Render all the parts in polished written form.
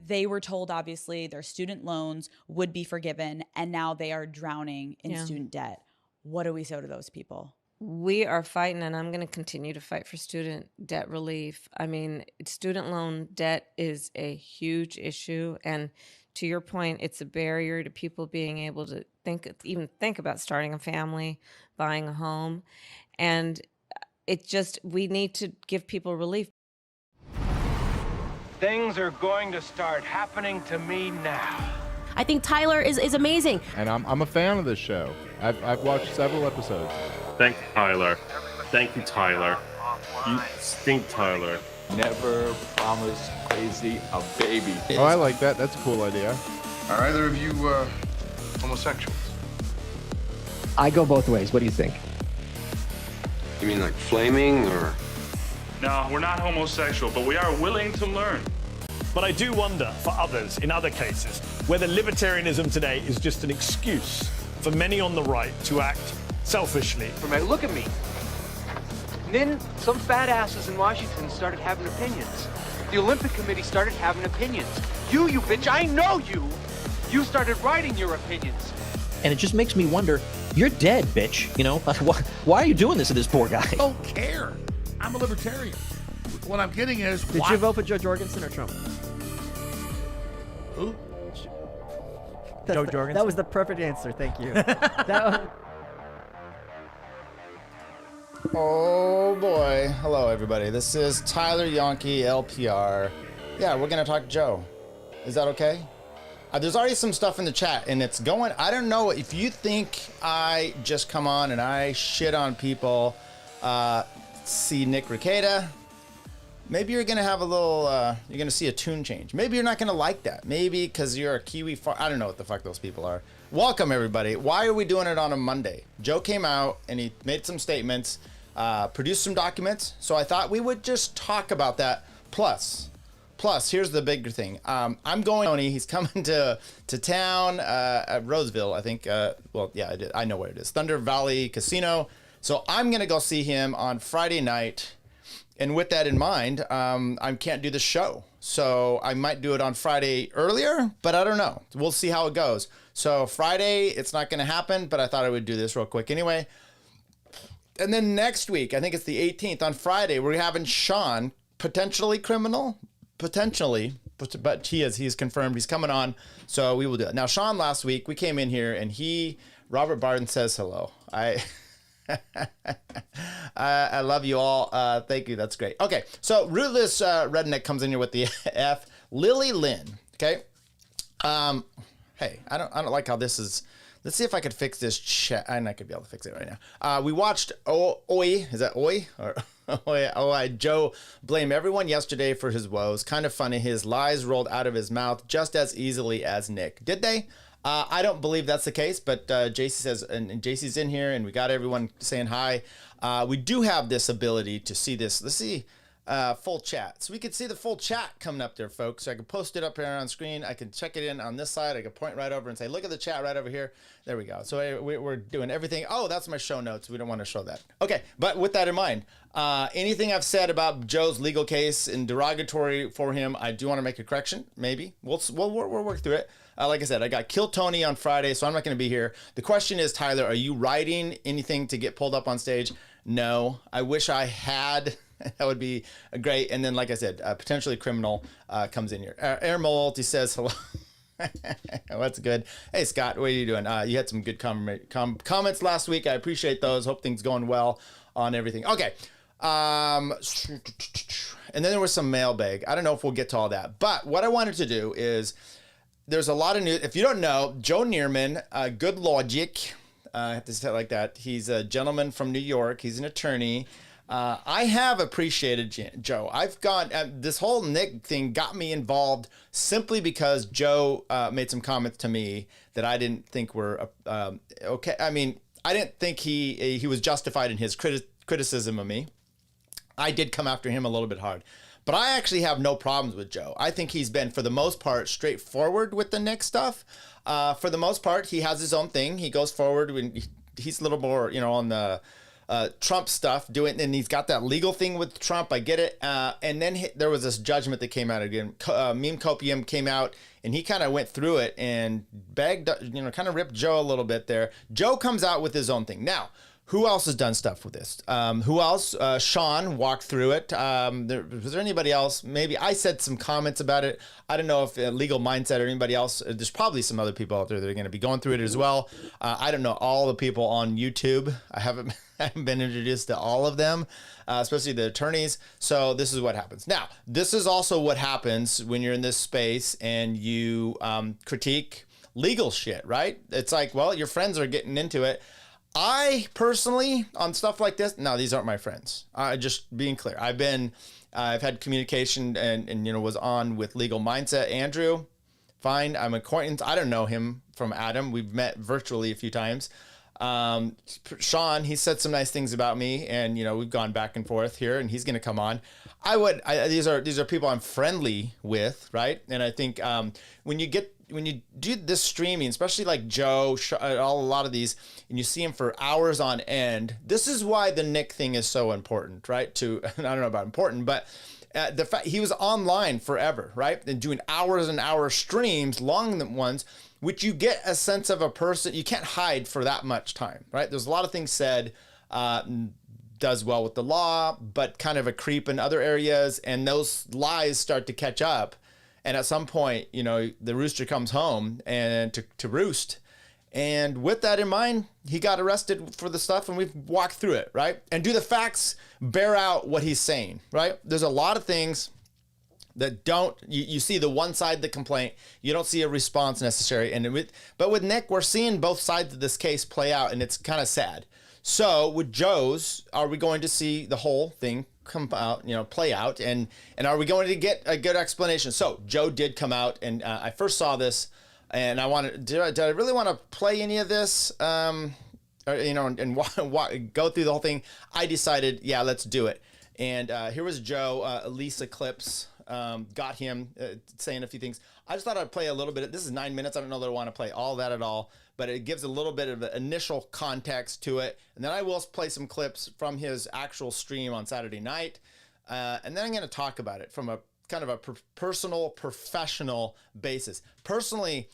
they were told, obviously, their student loans would be forgiven, and now they are drowning in student debt. What do we say to those people? We are fighting, and I'm going to continue to fight for student debt relief. I mean, student loan debt is a huge issue. And to your point, it's a barrier to people being able to even think about starting a family, buying a home. And we need to give people relief. Things are going to start happening to me now. I think Tyler is amazing. And I'm a fan of this show. I've watched several episodes. Thank you, Tyler. Thank you, Tyler. You stink, Tyler. Never promise crazy a baby. Oh, I like that. That's a cool idea. Are either of you homosexuals? I go both ways. What do you think? You mean like flaming or? No, we're not homosexual, but we are willing to learn. But I do wonder, for others, in other cases, whether libertarianism today is just an excuse for many on the right to act selfishly. Look at me. And then some fat asses in Washington started having opinions. The Olympic Committee started having opinions. You bitch, I know you. You started writing your opinions. And it just makes me wonder, you're dead, bitch. You know, why are you doing this to this poor guy? I don't care. I'm a libertarian. What I'm getting is, Did you vote for Joe Jorgensen or Trump? Who? Joe Jorgensen. That was the perfect answer. Thank you. Oh boy. Hello everybody. This is Tyler Yonke, LPR. Yeah, we're gonna talk Joe. Is that okay? There's already some stuff in the chat and it's going, I don't know if you think I just come on and I shit on people, see Nick Rekieta, maybe you're gonna have a little, you're gonna see a tune change. Maybe you're not gonna like that. Maybe because you're a Kiwi I don't know what the fuck those people are. Welcome everybody. Why are we doing it on a Monday? Joe came out and he made some statements, produced some documents. So I thought we would just talk about that. Plus, here's the bigger thing. I'm going, he's coming to town at Roseville, I think. Well, yeah, I know where it is. Thunder Valley Casino. So I'm gonna go see him on Friday night. And with that in mind, I can't do the show. So I might do it on Friday earlier, but I don't know. We'll see how it goes. So Friday, it's not going to happen, but I thought I would do this real quick anyway. And then next week, I think it's the 18th, on Friday, we're having Sean, potentially criminal, potentially, but he's confirmed he's coming on. So we will do it. Now, Sean, last week, we came in here and Robert Barton says hello. I llove you all. Thank you. That's great. Okay. So Rootless Redneck comes in here with the F. Lily Lynn. Okay. Hey, I don't like how this is. Let's see if I could fix this chat. I'm not gonna be able to fix it right now. We watched Oi. Is that Oi? Or Oi? Joe blamed everyone yesterday for his woes. Kind of funny. His lies rolled out of his mouth just as easily as Nick. Did they? I don't believe that's the case, but JC says, and JC's in here, and we got everyone saying hi. We do have this ability to see this. Let's see full chat. So we can see the full chat coming up there, folks. So I can post it up here on screen. I can check it in on this side. I can point right over and say, look at the chat right over here. There we go. So we're doing everything. Oh, that's my show notes. We don't want to show that. Okay, but with that in mind, anything I've said about Joe's legal case and derogatory for him, I do want to make a correction. Maybe we'll work through it. Like I said, I got Kill Tony on Friday, so I'm not going to be here. The question is, Tyler, are you writing anything to get pulled up on stage? No. I wish I had. That would be great. And then, like I said, potentially criminal comes in here. Air Multi says hello. What's good? Hey, Scott, what are you doing? You had some good comments last week. I appreciate those. Hope things going well on everything. Okay. And then there was some mailbag. I don't know if we'll get to all that. But what I wanted to do is, there's a lot of news. If you don't know, Joe Nierman, Goodlawgic, I have to say it like that. He's a gentleman from New York. He's an attorney. I have appreciated Joe. I've gone, this whole Nick thing got me involved simply because Joe made some comments to me that I didn't think were okay. I mean, I didn't think he was justified in his criticism of me. I did come after him a little bit hard. But I actually have no problems with Joe. I think he's been, for the most part, straightforward with the Nick stuff. For the most part, he has his own thing. He goes forward when he's a little more, on the Trump stuff, and he's got that legal thing with Trump. I get it. And then there was this judgment that came out again. Meme Copium came out, and he kind of went through it and begged, kind of ripped Joe a little bit there. Joe comes out with his own thing. Now, who else has done stuff with this? Who else? Sean walked through it. Was there anybody else? Maybe I said some comments about it. I don't know if Legal Mindset or anybody else. There's probably some other people out there that are going to be going through it as well. I don't know all the people on YouTube. I haven't been introduced to all of them, especially the attorneys. So this is what happens. Now, this is also what happens when you're in this space and you critique legal shit, right? It's like, well, your friends are getting into it. I personally, on stuff like this, no, these aren't my friends. Just being clear. I've had communication and was on with Legal Mindset. Andrew, fine. I'm acquaintance. I don't know him from Adam. We've met virtually a few times. Sean, he said some nice things about me, and we've gone back and forth here, and he's going to come on. These are people I'm friendly with, right? And I think when you do this streaming, especially like Joe, a lot of these, and you see him for hours on end, this is why the Nick thing is so important, right? I don't know about important, but the fact he was online forever, right? And doing hours and hours streams, long ones, which you get a sense of a person. You can't hide for that much time, right? There's a lot of things said, does well with the law, but kind of a creep in other areas, and those lies start to catch up. And at some point, the rooster comes home and to roost. And with that in mind, he got arrested for the stuff, and we've walked through it, right? And do the facts bear out what he's saying, right? There's a lot of things that you see the one side of the complaint, you don't see a response necessary. But with Nick, we're seeing both sides of this case play out, and it's kind of sad. So with Joe's, are we going to see the whole thing come out, play out, and are we going to get a good explanation? So Joe did come out, and I first saw this, and did I really want to play any of this, and go through the whole thing? I decided, yeah, let's do it. And here was Joe, Elisa Clips, got him saying a few things. I just thought I'd play a little bit. This is 9 minutes. I don't know that I want to play all that at all, but it gives a little bit of initial context to it. And then I will play some clips from his actual stream on Saturday night. And then I'm going to talk about it from a kind of a personal, professional basis. Personally,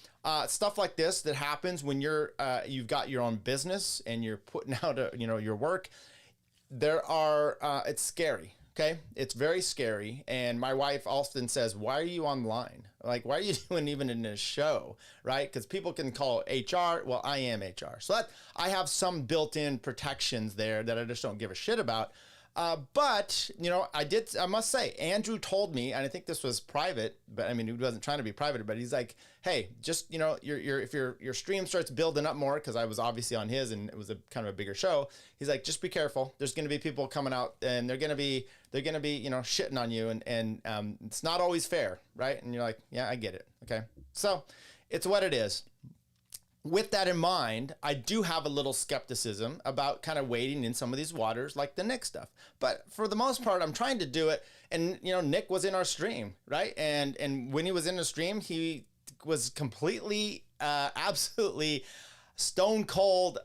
stuff like this that happens when you've got your own business and you're putting out your work. It's scary. Okay, it's very scary, and my wife often says, "Why are you online? Like, why are you doing even in this show, right?" Because people can call HR. Well, I am HR, so I have some built-in protections there that I just don't give a shit about. But I must say, Andrew told me, and I think this was private, but I mean, he wasn't trying to be private, but he's like, hey, just, if your stream starts building up more, because I was obviously on his and it was a kind of a bigger show. He's like, just be careful. There's going to be people coming out and they're going to be, shitting on you. And it's not always fair. Right. And you're like, yeah, I get it. Okay. So it's what it is. With that in mind, I do have a little skepticism about kind of wading in some of these waters like the Nick stuff. But for the most part, I'm trying to do it. And, Nick was in our stream, right? And when he was in the stream, he was completely, absolutely stone cold,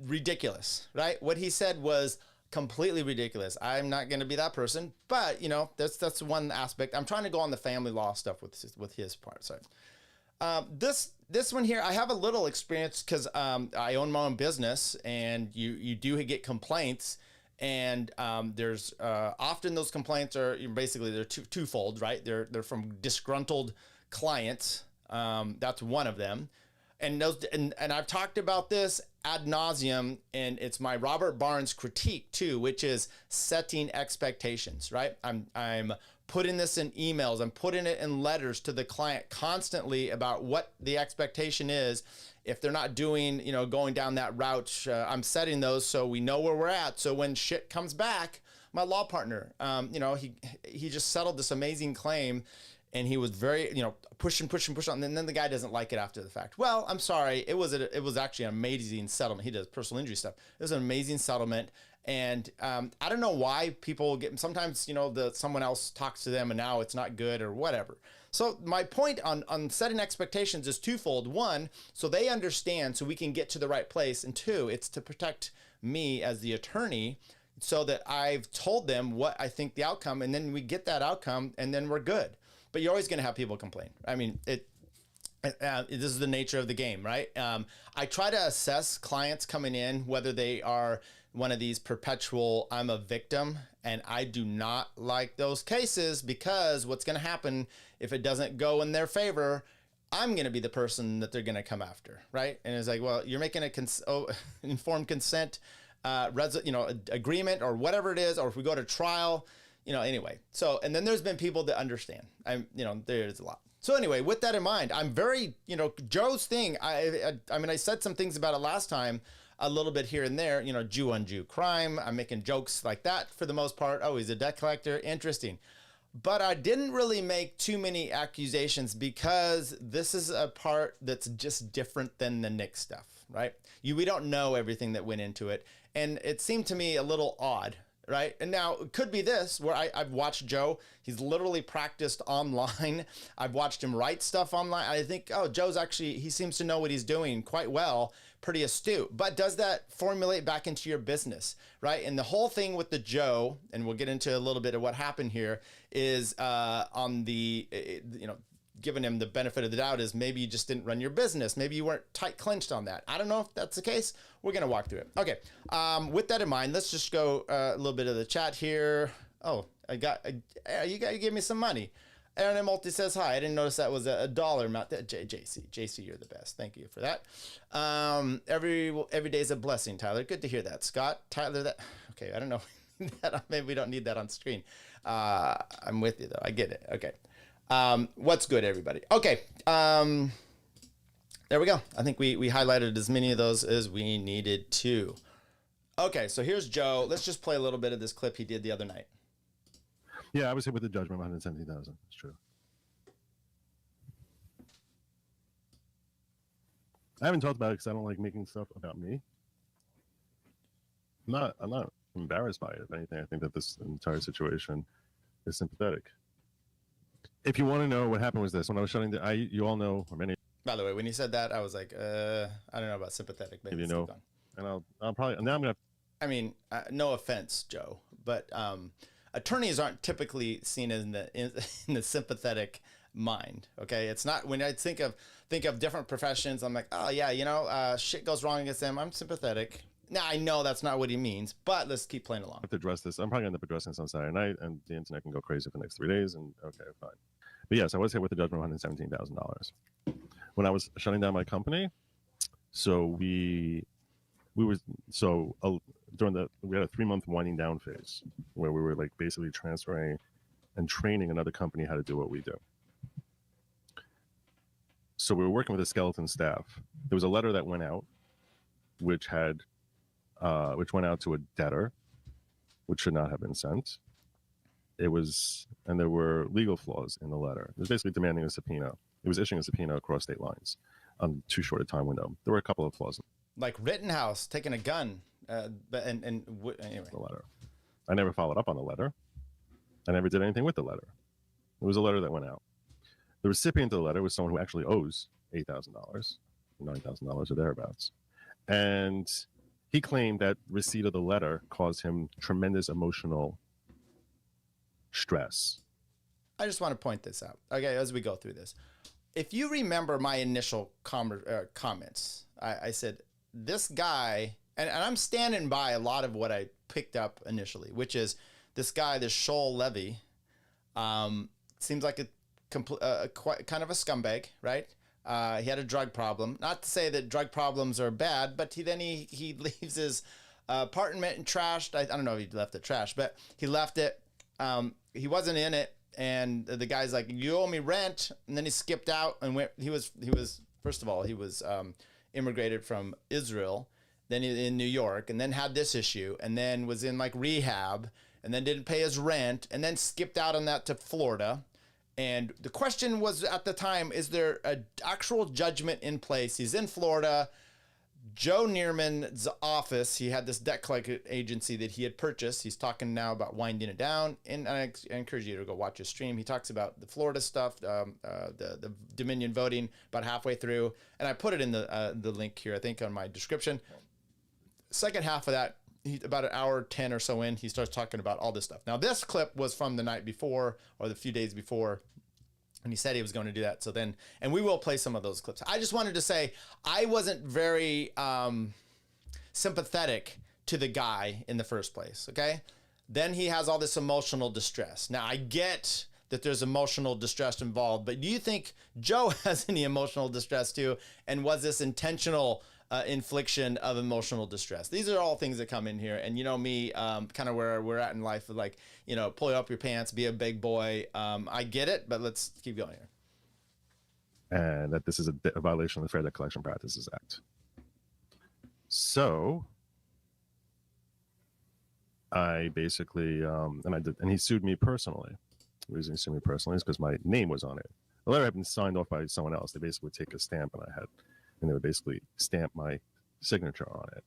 ridiculous, right? What he said was completely ridiculous. I'm not going to be that person. But, that's one aspect. I'm trying to go on the family law stuff with his part. Sorry. This one here, I have a little experience because I own my own business, and you do get complaints, and there's often those complaints are basically they're twofold, right? They're from disgruntled clients. That's one of them, and I've talked about this ad nauseum, and it's my Robert Barnes critique too, which is setting expectations, right? I'm putting this in emails, I'm putting it in letters to the client constantly about what the expectation is. If they're not doing, going down that route, I'm setting those so we know where we're at. So when shit comes back, my law partner, he just settled this amazing claim, and he was very, pushing, and then the guy doesn't like it after the fact. Well, I'm sorry, it was actually an amazing settlement. He does personal injury stuff. It was an amazing settlement. And I don't know why people get, sometimes, someone else talks to them and now it's not good or whatever. So my point on setting expectations is twofold. One, so they understand so we can get to the right place. And two, it's to protect me as the attorney, so that I've told them what I think the outcome, and then we get that outcome, and then we're good. But you're always going to have people complain. I mean, this is the nature of the game, right? I try to assess clients coming in, whether they are one of these perpetual, I'm a victim, and I do not like those cases, because what's going to happen if it doesn't go in their favor, I'm going to be the person that they're going to come after, right? And it's like, well, you're making a informed consent agreement or whatever it is, or if we go to trial, anyway. So, and then there's been people that understand. There's a lot. So anyway, with that in mind, I'm very, Joe's thing, I mean, I said some things about it last time, a little bit here and there, Jew on Jew crime. I'm making jokes like that for the most part. Oh, he's a debt collector. Interesting. But I didn't really make too many accusations, because this is a part that's just different than the Nick stuff, right? We don't know everything that went into it. And it seemed to me a little odd, right? And now it could be this, where I've watched Joe. He's literally practiced online. I've watched him write stuff online. I think, Joe's actually, he seems to know what he's doing quite well, pretty astute. But does that formulate back into your business, right? And the whole thing with the Joe, and we'll get into a little bit of what happened here, is on the, giving him the benefit of the doubt, is maybe you just didn't run your business. Maybe you weren't tight clinched on that. I don't know if that's the case. We're going to walk through it. Okay. With that in mind, let's just go a little bit of the chat here. Oh, you gave me some money. Aaron Multi says hi. I didn't notice that was a dollar amount. JC, you're the best. Thank you for that. Every day's a blessing, Tyler. Good to hear that. Scott, Tyler, okay, I don't know. Maybe we don't need that on screen. I'm with you though. I get it. Okay. What's good, everybody? Okay. There we go. I think we highlighted as many of those as we needed to. Okay, so here's Joe. Let's just play a little bit of this clip he did the other night. Yeah, I was hit with the judgment of $170,000. It's true. I haven't talked about it because I don't like making stuff about me. I'm not embarrassed by it. If anything, I think that this entire situation is sympathetic. If you want to know what happened, was this: when I was shutting down, you all know, or many. By the way, when you said that, I was like, I don't know about sympathetic, but and I'll probably now I'm gonna. I mean, no offense, Joe, but attorneys aren't typically seen in the sympathetic mind. Okay, it's not. When I think of different professions, I'm like, oh yeah, shit goes wrong against them, I'm sympathetic. Now I know that's not what he means, but let's keep playing along. I have to address this. I'm probably gonna end up addressing this on Saturday night, and the internet can go crazy for the next 3 days. And okay, fine. But yes, I was hit with a judgment of $117,000 when I was shutting down my company. So we had a 3-month winding down phase where we were like basically transferring and training another company how to do what we do. So we were working with a skeleton staff. There was a letter that went out, which went out to a debtor, which should not have been sent. And there were legal flaws in the letter. It was basically demanding a subpoena. It was issuing a subpoena across state lines on too short a time window. There were a couple of flaws. Like Rittenhouse taking a gun, anyway. The letter. I never followed up on the letter. I never did anything with the letter. It was a letter that went out. The recipient of the letter was someone who actually owes $8,000, $9,000 or thereabouts. And he claimed that receipt of the letter caused him tremendous emotional stress. I just want to point this out, okay, as we go through this. If you remember my initial comments, I said, this guy, and I'm standing by a lot of what I picked up initially, which is this guy, this Shoal Levy, seems like quite kind of a scumbag, right? He had a drug problem. Not to say that drug problems are bad, but he leaves his apartment trashed. I don't know if he left it trashed, but he left it. He wasn't in it, and the guy's like, "You owe me rent," and then he skipped out and went. He was first of all, he was immigrated from Israel, then in New York, and then had this issue, and then was in like rehab, and then didn't pay his rent, and then skipped out on that to Florida. And the question was at the time, is there an actual judgment in place? He's in Florida. Joe Nierman's office, he had this debt collection agency that he had purchased. He's talking now about winding it down. And I encourage you to go watch his stream. He talks about the Florida stuff, the Dominion voting about halfway through. And I put it in the link here, I think, on my description. second half of that, about an hour 10 or so in, he starts talking about all this stuff. Now, this clip was from the night before or the few days before, and he said he was going to do that. So then, and we will play some of those clips. I just wanted to say I wasn't very sympathetic to the guy in the first place, okay? Then he has all this emotional distress. Now, I get that there's emotional distress involved, but do you think Joe has any emotional distress too? And was this intentional infliction of emotional distress? These are all things that come in here. And you know me, kind of where we're at in life, like, you know, pull up your pants, be a big boy. I get it, but let's keep going here. And that this is a violation of the Fair Debt Collection Practices Act. So I basically, and he sued me personally. The reason he sued me personally is because my name was on it. The letter had been signed off by someone else. They basically would take a stamp and they would basically stamp my signature on it.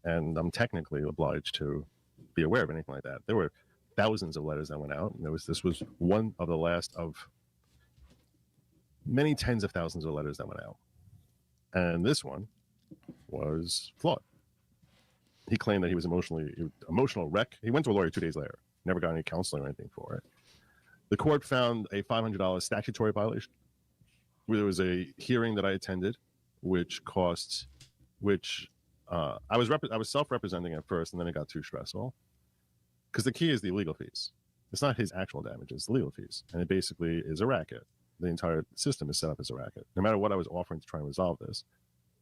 And I'm technically obliged to be aware of anything like that. There were thousands of letters that went out, and this was one of the last of many tens of thousands of letters that went out. And this one was flawed. He claimed that he was emotional wreck. He went to a lawyer 2 days later, never got any counseling or anything for it. The court found a $500 statutory violation. There was a hearing that I attended, which I was self-representing at first, and then it got too stressful. Because the key is the legal fees. It's not his actual damages, the legal fees. And it basically is a racket. The entire system is set up as a racket. No matter what I was offering to try and resolve this,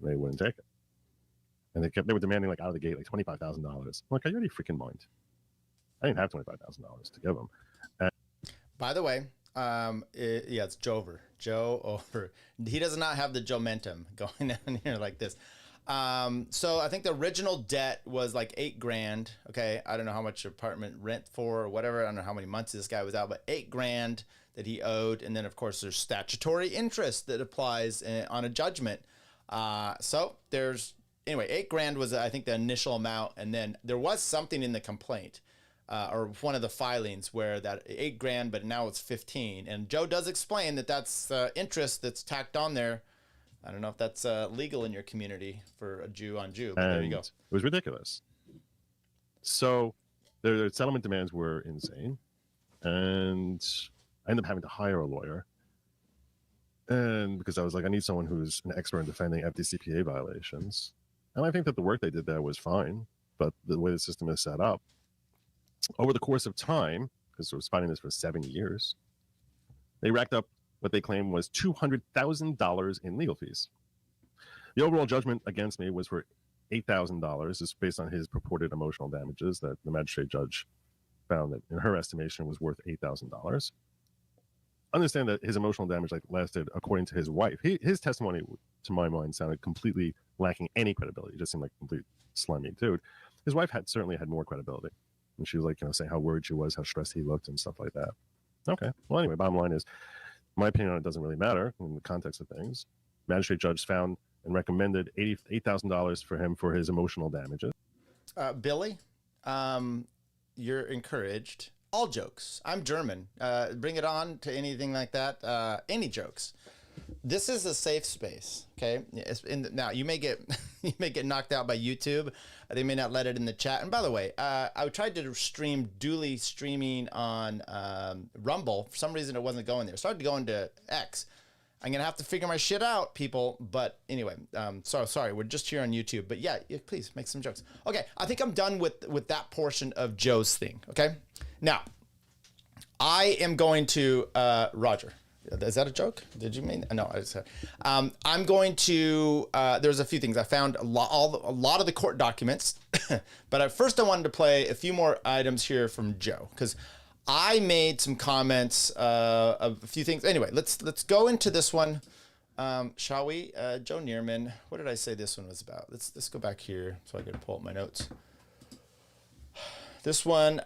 they wouldn't take it. And they were demanding like out of the gate, like $25,000. I'm like, are you out of your freaking mind? I didn't have $25,000 to give them. And by the way, it's Joe over. He does not have the Jomentum going down here like this. So I think the original debt was like $8,000. Okay. I don't know how much apartment rent for or whatever. I don't know how many months this guy was out, but $8,000 that he owed. And then of course there's statutory interest that applies on a judgment. So there's, anyway, $8,000 was, I think, the initial amount. And then there was something in the complaint, or one of the filings where that $8,000, but now it's 15. And Joe does explain that that's interest that's tacked on there. I don't know if that's legal in your community for a Jew on Jew, but there you go. It was ridiculous. So their settlement demands were insane. And I ended up having to hire a lawyer. And because I was like, I need someone who's an expert in defending FDCPA violations. And I think that the work they did there was fine, but the way the system is set up, over the course of time, because I was fighting this for 7 years, they racked up what they claimed was $200,000 in legal fees. The overall judgment against me was for $8,000. It's based on his purported emotional damages that the magistrate judge found that, in her estimation, was worth $8,000. Understand that his emotional damage lasted, according to his wife. His testimony, to my mind, sounded completely lacking any credibility. It just seemed like a complete slimy dude. His wife certainly had more credibility. And she was like, saying how worried she was, how stressed he looked and stuff like that. Okay. Well, anyway, bottom line is, my opinion on it doesn't really matter in the context of things. Magistrate judge found and recommended $8,000 for him for his emotional damages. Billy, you're encouraged. All jokes. I'm German. Bring it on to anything like that. Any jokes. This is a safe space. Okay. Now you may get knocked out by YouTube. They may not let it in the chat. And by the way, I tried to duly streaming on Rumble. For some reason, it wasn't going there. Started going to X. I'm gonna have to figure my shit out, people. But anyway, sorry. We're just here on YouTube. But yeah, please make some jokes. Okay. I think I'm done with that portion of Joe's thing. Okay. Now, I am going to Roger. Is that a joke? Did you mean? No, I just said. I'm going to. There's a few things I found. A lot of the court documents, but first I wanted to play a few more items here from Joe because I made some comments of a few things. Anyway, let's go into this one, shall we? Joe Nierman. What did I say this one was about? Let's go back here so I can pull up my notes. This one.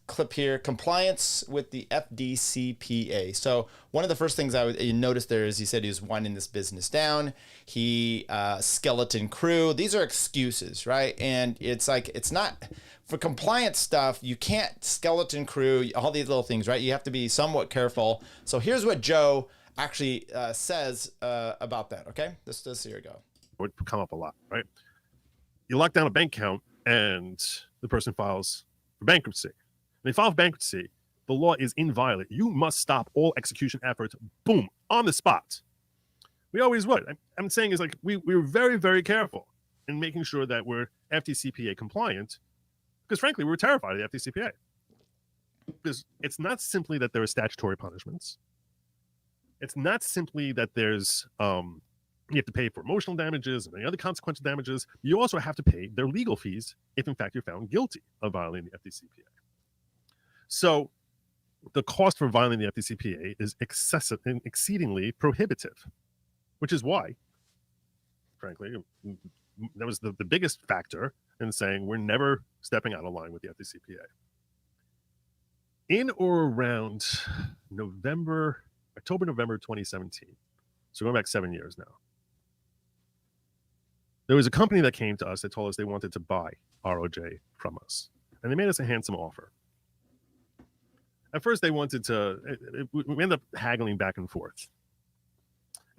Clip here, compliance with the FDCPA. So one of the first things you noticed there is he said he was winding this business down. He skeleton crew. These are excuses, right? And it's like, it's not for compliance stuff. You can't skeleton crew all these little things, right? You have to be somewhat careful. So here's what Joe actually says about that. Okay, here we go. Would come up a lot, right? you lock down a bank account and the person files for bankruptcy. When they file for bankruptcy, the law is inviolate. You must stop all execution efforts, boom, on the spot. We always would. I'm saying is like we were very, very careful in making sure that we're FDCPA compliant, because frankly, we were terrified of the FDCPA. Because it's not simply that there are statutory punishments. It's not simply that there's you have to pay for emotional damages and any other consequential damages. You also have to pay their legal fees if, in fact, you're found guilty of violating the FDCPA. So the cost for violating the FDCPA is excessive and exceedingly prohibitive, which is why, frankly, that was the biggest factor in saying we're never stepping out of line with the FDCPA. In or around October, November 2017, so going back 7 years now, there was a company that came to us that told us they wanted to buy ROJ from us, and they made us a handsome offer. At first, they wanted to, we ended up haggling back and forth.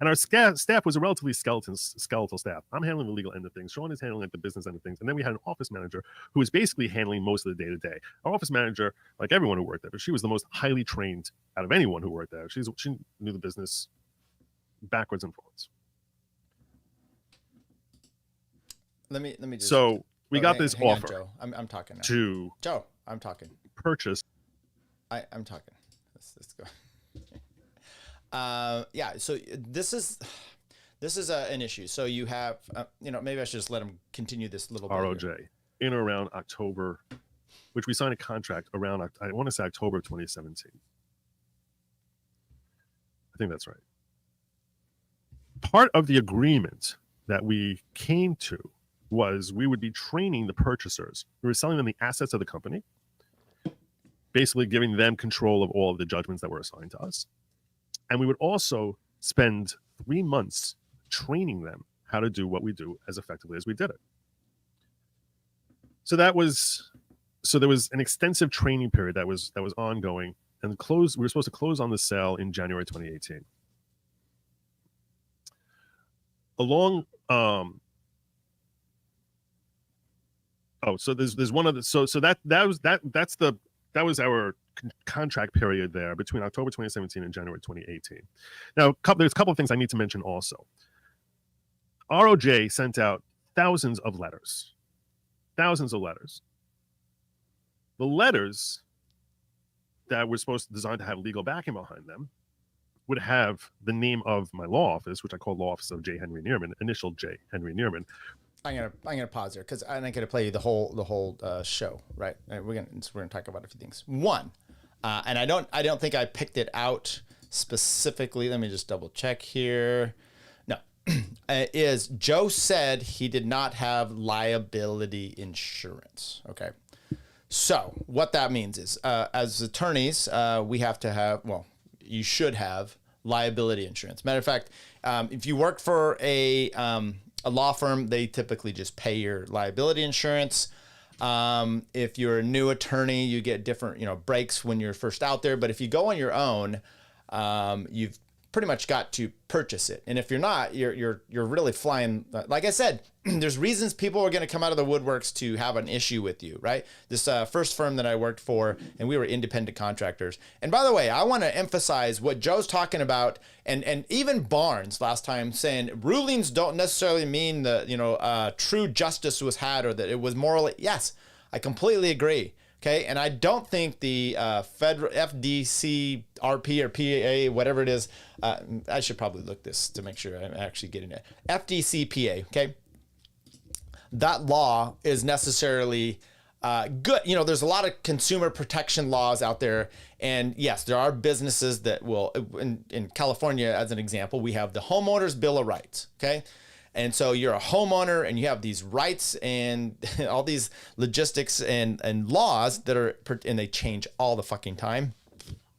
And our staff was a relatively skeletal staff. I'm handling the legal end of things. Sean is handling the business end of things. And then we had an office manager who was basically handling most of the day-to-day. Our office manager, like everyone who worked there, but she was the most highly trained out of anyone who worked there. She knew the business backwards and forwards. Let me just. So we got this offer. Joe. I'm talking now. Joe, I'm talking. Purchase. I'm talking. Let's go. Yeah. So this is an issue. So you have, maybe I should just let him continue this little bit. ROJ here. In or around October, which we signed a contract around, I want to say October of 2017. I think that's right. Part of the agreement that we came to was we would be training the purchasers. We were selling them the assets of the company, basically giving them control of all of the judgments that were assigned to us. And we would also spend 3 months training them how to do what we do as effectively as we did it. So there was an extensive training period that was ongoing, and we were supposed to close on the sale in January 2018. So there's one of the that was our contract period there between October 2017 and January 2018. Now, there's a couple of things I need to mention also. ROJ sent out thousands of letters. The letters that were designed to have legal backing behind them would have the name of my law office, which I call Law Office of J. Henry Nierman, initial J. Henry Nierman. I'm gonna pause there because I'm gonna play you the whole show, right? And we're gonna talk about a few things. One, and I don't think I picked it out specifically. Let me just double check here. No, is Joe said he did not have liability insurance. Okay, so what that means is, as attorneys, we have to have. Well, you should have liability insurance. Matter of fact, if you work for a law firm, they typically just pay your liability insurance. If you're a new attorney, you get different, breaks when you're first out there. But if you go on your own, you've pretty much got to purchase it. And if you're not, you're really flying. Like I said, there's reasons people are going to come out of the woodworks to have an issue with you, right? This first firm that I worked for, and we were independent contractors. And by the way, I want to emphasize what Joe's talking about, and even Barnes last time saying rulings don't necessarily mean that true justice was had or that it was morally. Yes, I completely agree. Okay, and I don't think the federal FDC, RP or PA, whatever it is, I should probably look this to make sure I'm actually getting it. FDCPA, okay? That law is necessarily good. There's a lot of consumer protection laws out there. And yes, there are businesses that will, in California, as an example, we have the Homeowners Bill of Rights, okay? And so you're a homeowner and you have these rights and all these logistics and laws that are, and they change all the fucking time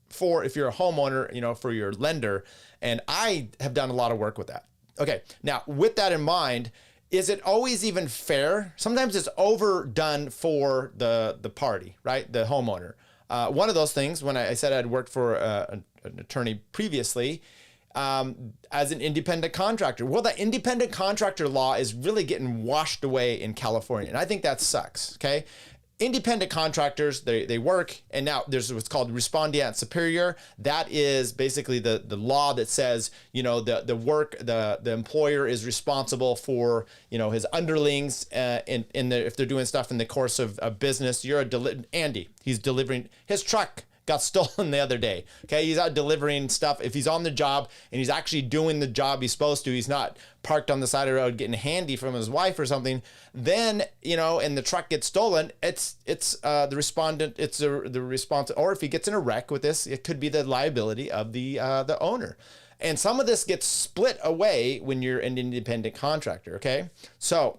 for, if you're a homeowner, for your lender. And I have done a lot of work with that. Okay. Now with that in mind, is it always even fair? Sometimes it's overdone for the party, right? The homeowner. One of those things, when I said I'd worked for an attorney previously, as an independent contractor. Well, that independent contractor law is really getting washed away in California. And I think that sucks, okay? Independent contractors, they work, and now there's what's called respondeat superior. That is basically the law that says, you know, the employer is responsible for, you know, his underlings if they're doing stuff in the course of business. Andy, he's delivering his truck. Got stolen the other day. Okay, he's out delivering stuff. If he's on the job and he's actually doing the job he's supposed to, he's not parked on the side of the road getting handy from his wife or something. Then, you know, and the truck gets stolen, it's the respondent, it's the response. Or if he gets in a wreck with this, it could be the liability of the owner. And some of this gets split away when you're an independent contractor. Okay, so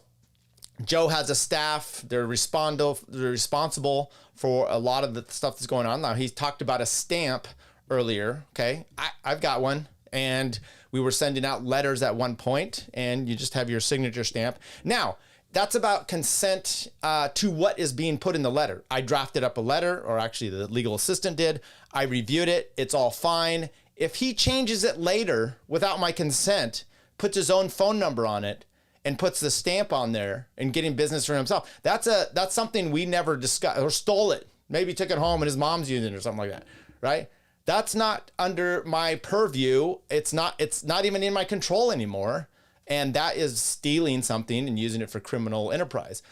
Joe has a staff. They're responsible for a lot of the stuff that's going on. Now, he talked about a stamp earlier, okay? I've got one, and we were sending out letters at one point, and you just have your signature stamp. Now, that's about consent to what is being put in the letter. I drafted up a letter, or actually the legal assistant did. I reviewed it. It's all fine. If he changes it later without my consent, puts his own phone number on it, and puts the stamp on there and getting business for himself, that's something we never discussed, or stole it. Maybe took it home and his mom's using it or something like that, right? That's not under my purview. It's not even in my control anymore. And that is stealing something and using it for criminal enterprise.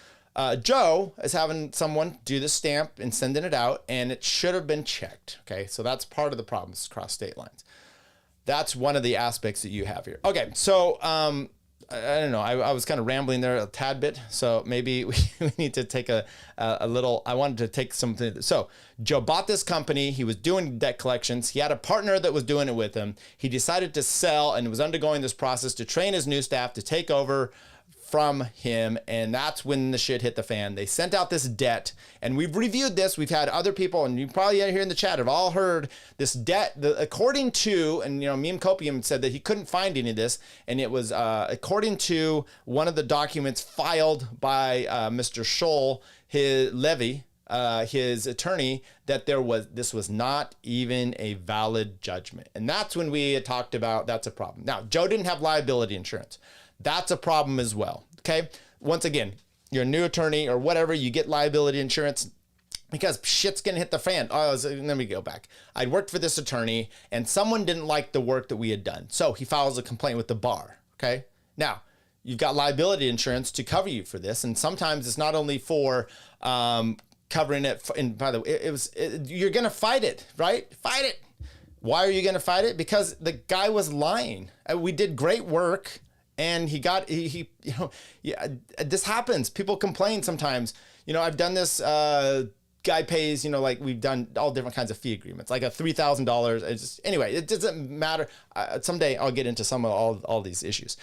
Joe is having someone do the stamp and sending it out, and it should have been checked. Okay, so that's part of the problem. It's across state lines. That's one of the aspects that you have here. Okay, so I don't know. I was kind of rambling there a tad bit, so maybe we need to take a little. I wanted to take something. So Joe bought this company. He was doing debt collections. He had a partner that was doing it with him. He decided to sell and was undergoing this process to train his new staff to take over from him, and that's when the shit hit the fan. They sent out this debt, and we've reviewed this. We've had other people, and you probably here in the chat have all heard this debt. According to, and you know, Meme Copium said that he couldn't find any of this, and it was according to one of the documents filed by Mr. Scholl, his attorney, that this was not even a valid judgment, and that's when we had talked about that's a problem. Now, Joe didn't have liability insurance. That's a problem as well, okay? Once again, you're a new attorney or whatever, you get liability insurance because shit's gonna hit the fan. Let me go back. I'd worked for this attorney and someone didn't like the work that we had done. So he files a complaint with the bar, okay? Now, you've got liability insurance to cover you for this. And sometimes it's not only for covering it, and by the way, you're gonna fight it, right? Fight it. Why are you gonna fight it? Because the guy was lying. We did great work. And he this happens. People complain sometimes. You know, I've done this, guy pays, you know, like we've done all different kinds of fee agreements, like a $3,000. Anyway, it doesn't matter. Someday I'll get into some of all these issues.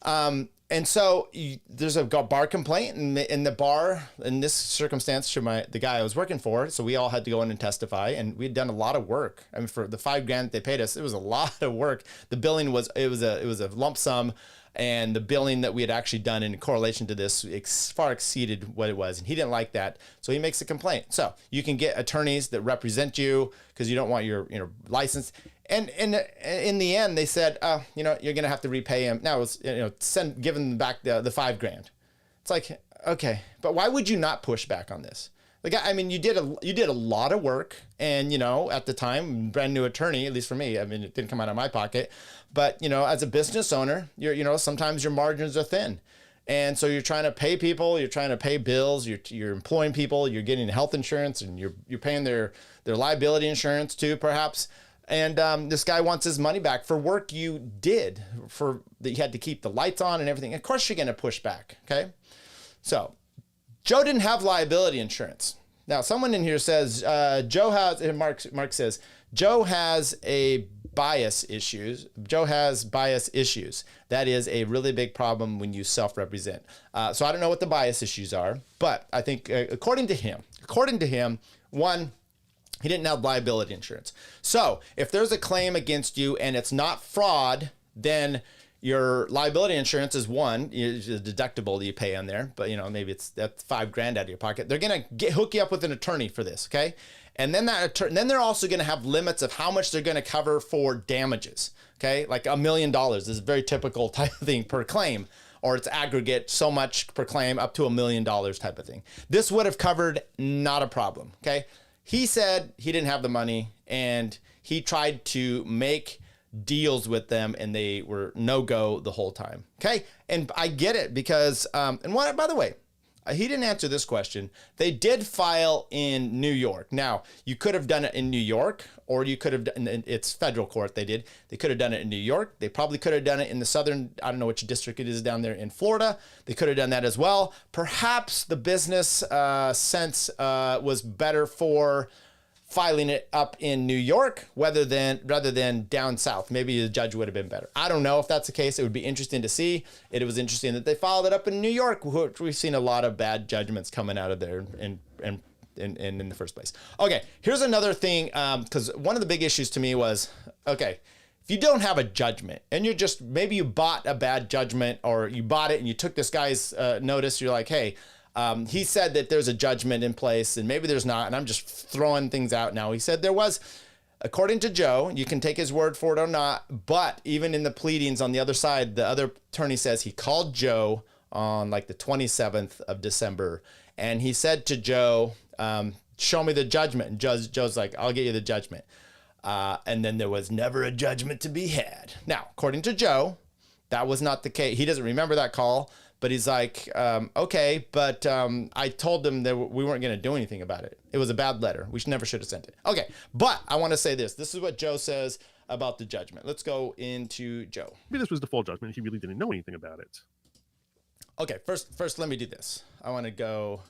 And so there's a bar complaint in the bar, in this circumstance, for the guy I was working for. So we all had to go in and testify, and we had done a lot of work. I mean, for the $5,000 that they paid us, it was a lot of work. The billing was a lump sum. And the billing that we had actually done in correlation to this far exceeded what it was. And he didn't like that. So he makes a complaint. So you can get attorneys that represent you because you don't want your license. And in the end, they said, you're going to have to repay him. Now, give him back the $5,000. It's like, okay, but why would you not push back on this? Like, I mean, you did a lot of work, and at the time, brand new attorney, at least for me. I mean, it didn't come out of my pocket, but as a business owner, sometimes your margins are thin, and so you're trying to pay people, you're trying to pay bills, you're employing people, you're getting health insurance, and you're paying their liability insurance too, perhaps. And this guy wants his money back for work you did, that you had to keep the lights on and everything. Of course, you're going to push back. Okay, so. Joe didn't have liability insurance. Now, someone in here says Joe has, and Mark says, Joe has bias issues. Joe has bias issues. That is a really big problem when you self-represent. So I don't know what the bias issues are, but I think according to him, one, he didn't have liability insurance. So if there's a claim against you and it's not fraud, then your liability insurance is one, the deductible that you pay on there, but maybe that's $5,000 out of your pocket. They're gonna hook you up with an attorney for this, okay? And then then they're also going to have limits of how much they're going to cover for damages. Okay, like $1 million is a very typical type of thing per claim, or it's aggregate so much per claim up to $1 million type of thing. This would have covered, not a problem. Okay, he said he didn't have the money, and he tried to make deals with them, and they were no-go the whole time. Okay, and I get it because, and what, by the way, he didn't answer this question. They did file in New York. Now, you could have done it in New York, or you could have done it's federal court. They could have done it in New York. They probably could have done it in the southern, I don't know which district it is down there in Florida. They could have done that as well. Perhaps the business sense was better for filing it up in New York rather than down south. Maybe the judge would have been better. I don't know if that's the case. It would be interesting to see. It was interesting that they filed it up in New York. We've seen a lot of bad judgments coming out of there and in the first place. Okay, here's another thing, because one of the big issues to me was, okay, if you don't have a judgment and you're just, maybe you bought a bad judgment, or you bought it and you took this guy's notice, you're like, hey, he said that there's a judgment in place, and maybe there's not, and I'm just throwing things out now. He said there was, according to Joe, you can take his word for it or not, but even in the pleadings on the other side, the other attorney says he called Joe on like the 27th of December, and he said to Joe, show me the judgment. And Joe's like, I'll get you the judgment. And then there was never a judgment to be had. Now, according to Joe, that was not the case. He doesn't remember that call. But he's like, okay, but I told them that we weren't going to do anything about it. It was a bad letter. We never should have sent it. Okay, but I want to say this. This is what Joe says about the judgment. Let's go into Joe. Maybe this was default judgment. He really didn't know anything about it. Okay, first let me do this. I want to go.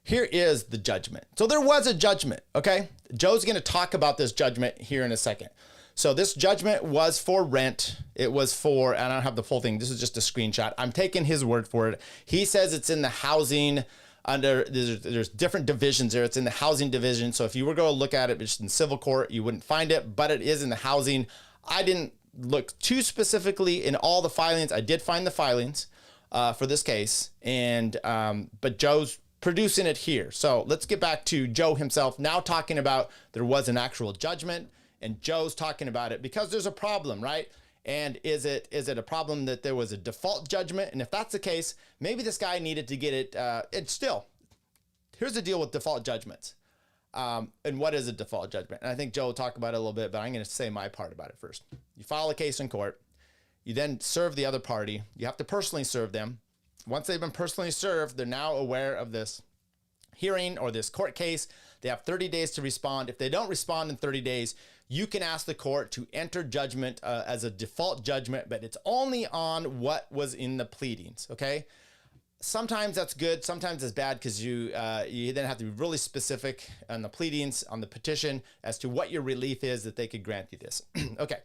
Here is the judgment. So there was a judgment, okay? Joe's going to talk about this judgment here in a second. So this judgment was for rent. It was for, and I don't have the full thing. This is just a screenshot. I'm taking his word for it. He says it's in the housing under, there's different divisions there. It's in the housing division. So if you were going to look at it just in civil court, you wouldn't find it, but it is in the housing. I didn't look too specifically in all the filings. I did find the filings for this case, and but Joe's producing it here. So let's get back to Joe himself now talking about there was an actual judgment. And Joe's talking about it because there's a problem, right? And is it a problem that there was a default judgment? And if that's the case, maybe this guy needed to get it. It's still, here's the deal with default judgments. And what is a default judgment? And I think Joe will talk about it a little bit, but I'm going to say my part about it first. You file a case in court. You then serve the other party. You have to personally serve them. Once they've been personally served, they're now aware of this hearing or this court case. They have 30 days to respond. If they don't respond in 30 days, you can ask the court to enter judgment as a default judgment, but it's only on what was in the pleadings, okay? Sometimes that's good, sometimes it's bad, because you then have to be really specific on the pleadings, on the petition, as to what your relief is that they could grant you this. Okay,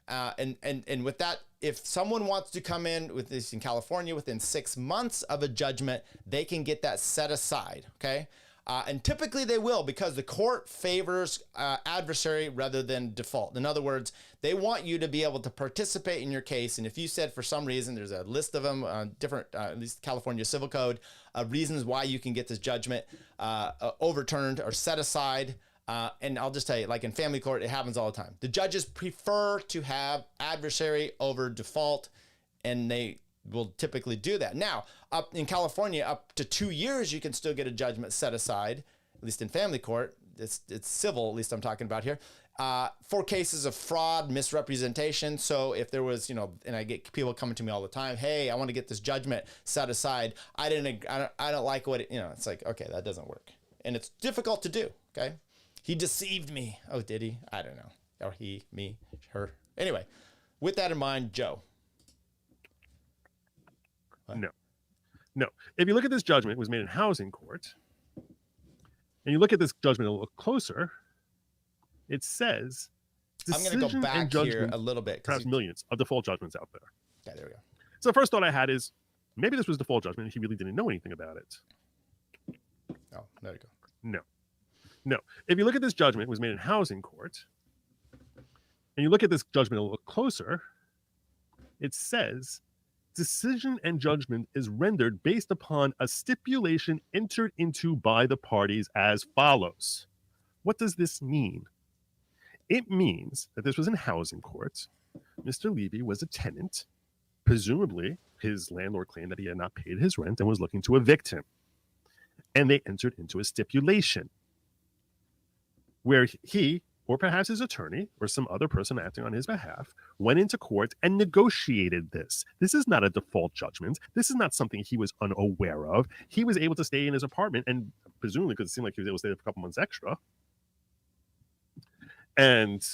and with that, if someone wants to come in with this in California within 6 months of a judgment, they can get that set aside, okay? And typically they will, because the court favors adversary rather than default. In other words, they want you to be able to participate in your case. And if you said for some reason, there's a list of them, different, at least California Civil Code, reasons why you can get this judgment overturned or set aside. And I'll just tell you, like in family court, it happens all the time. The judges prefer to have adversary over default, and they will typically do that. Now, up in California, up to 2 years, you can still get a judgment set aside, at least in family court. It's civil, at least I'm talking about here, for cases of fraud, misrepresentation. So if there was, and I get people coming to me all the time, hey, I want to get this judgment set aside. I don't like what it's like, okay, that doesn't work. And it's difficult to do, okay? He deceived me. Oh, did he? I don't know. Or he, me, her. Anyway, with that in mind, Joe. What? No. If you look at this judgment, it was made in housing court, and you look at this judgment a little closer, it says I'm going to go back here a little bit. Perhaps millions of default judgments out there. Okay, there we go. So the first thought I had is, maybe this was default judgment and he really didn't know anything about it. Oh, there you go. No. If you look at this judgment, it was made in housing court, and you look at this judgment a little closer, it says decision and judgment is rendered based upon a stipulation entered into by the parties as follows. What does this mean? It means that this was in housing court. Mr. Levy was a tenant. Presumably, his landlord claimed that he had not paid his rent and was looking to evict him. And they entered into a stipulation where he, or perhaps his attorney, or some other person acting on his behalf, went into court and negotiated this. This is not a default judgment. This is not something he was unaware of. He was able to stay in his apartment, and presumably, because it seemed like he was able to stay there for a couple months extra. And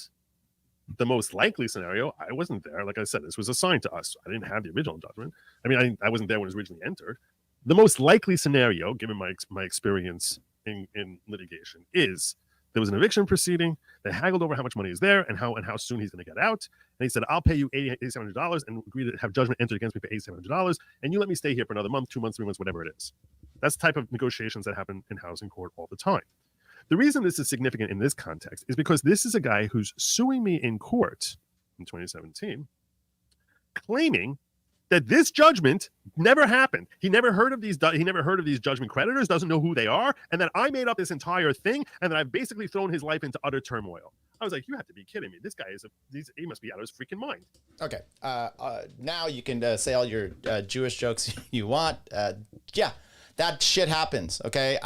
the most likely scenario, I wasn't there. Like I said, this was assigned to us. I didn't have the original judgment. I mean, I wasn't there when it was originally entered. The most likely scenario, given my experience in litigation, is there was an eviction proceeding. They haggled over how much money is there and how soon he's going to get out. And he said, I'll pay you $8,700 and agree to have judgment entered against me for $8,700. And you let me stay here for another month, 2 months, 3 months, whatever it is. That's the type of negotiations that happen in housing court all the time. The reason this is significant in this context is because this is a guy who's suing me in court in 2017, claiming that this judgment never happened. He never heard of these judgment creditors, doesn't know who they are, and that I made up this entire thing, and that I've basically thrown his life into utter turmoil. I was like, you have to be kidding me. This guy he must be out of his freaking mind. Okay. Now you can say all your Jewish jokes you want. Yeah, that shit happens. Okay.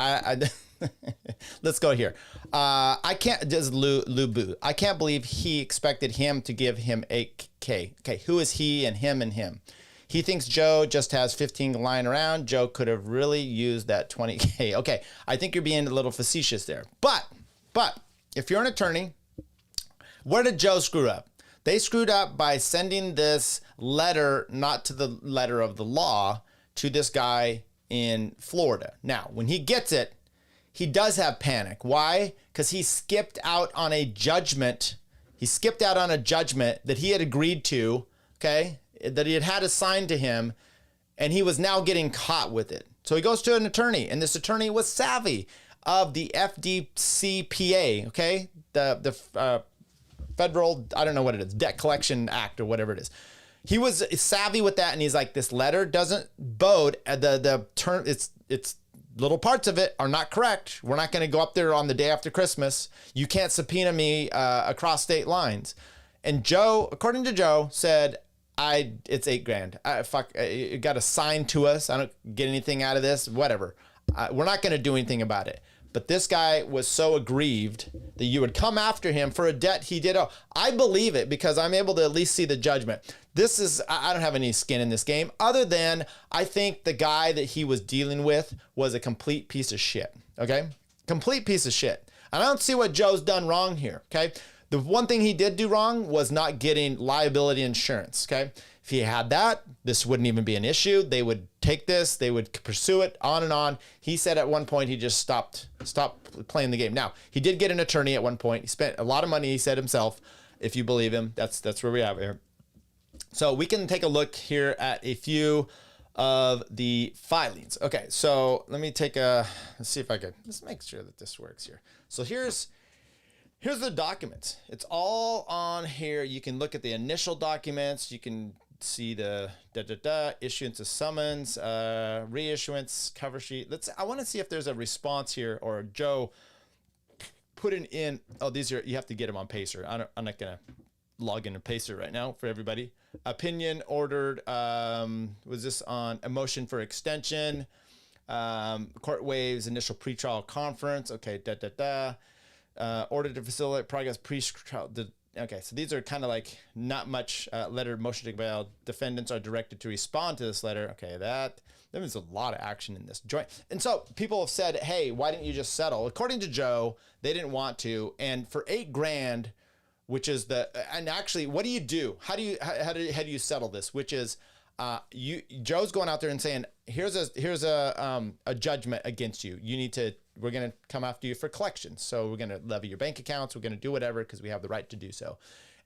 Let's go here. I can't. Does Lubu? I can't believe he expected him to give him $8K. Okay, who is he and him and him? He thinks Joe just has 15 lying around. Joe could have really used that 20K. Okay, I think you're being a little facetious there. But if you're an attorney, where did Joe screw up? They screwed up by sending this letter, not to the letter of the law, to this guy in Florida. Now, when he gets it, he does have panic. Why? Because he skipped out on a judgment. He skipped out on a judgment that he had agreed to, okay, that he had assigned to him, and he was now getting caught with it. So he goes to an attorney, and this attorney was savvy of the FDCPA, okay, the federal, I don't know what it is, Debt Collection Act or whatever it is. He was savvy with that, and he's like, this letter doesn't bode the term. It's little parts of it are not correct. We're not going to go up there on the day after Christmas. You can't subpoena me across state lines. And Joe, according to Joe, said, it's $8,000. It got assigned to us. I don't get anything out of this. Whatever. We're not going to do anything about it. But this guy was so aggrieved that you would come after him for a debt he did. Oh, I believe it because I'm able to at least see the judgment. I don't have any skin in this game other than I think the guy that he was dealing with was a complete piece of shit. Okay? Complete piece of shit. And I don't see what Joe's done wrong here. Okay? The one thing he did do wrong was not getting liability insurance. Okay? If he had that, this wouldn't even be an issue. They would take this, they would pursue it on and on. He said at one point he just stopped playing the game. Now, he did get an attorney at one point. He spent a lot of money, he said himself, if you believe him. That's where we are here. So we can take a look here at a few of the filings. Okay, so let me let's see if I can, let's make sure that this works here. So here's the documents. It's all on here. You can look at the initial documents. You can see the issuance of summons, reissuance, cover sheet. I want to see if there's a response here or Joe putting in. Oh, you have to get them on Pacer. I'm not gonna log into Pacer right now for everybody. Opinion ordered. Was this on a motion for extension? Court waives initial pretrial conference. Okay. Order to facilitate progress pre-trial. Okay, so these are kind of like not much letter motion to bail. Defendants are directed to respond to this letter. Okay, there was a lot of action in this joint. And so people have said, hey, why didn't you just settle? According to Joe, they didn't want to. And for $8,000, which is and actually, what do you do? How do you settle this? Which is, Joe's going out there and saying, here's a judgment against you. We're going to come after you for collections. So we're going to levy your bank accounts. We're going to do whatever because we have the right to do so.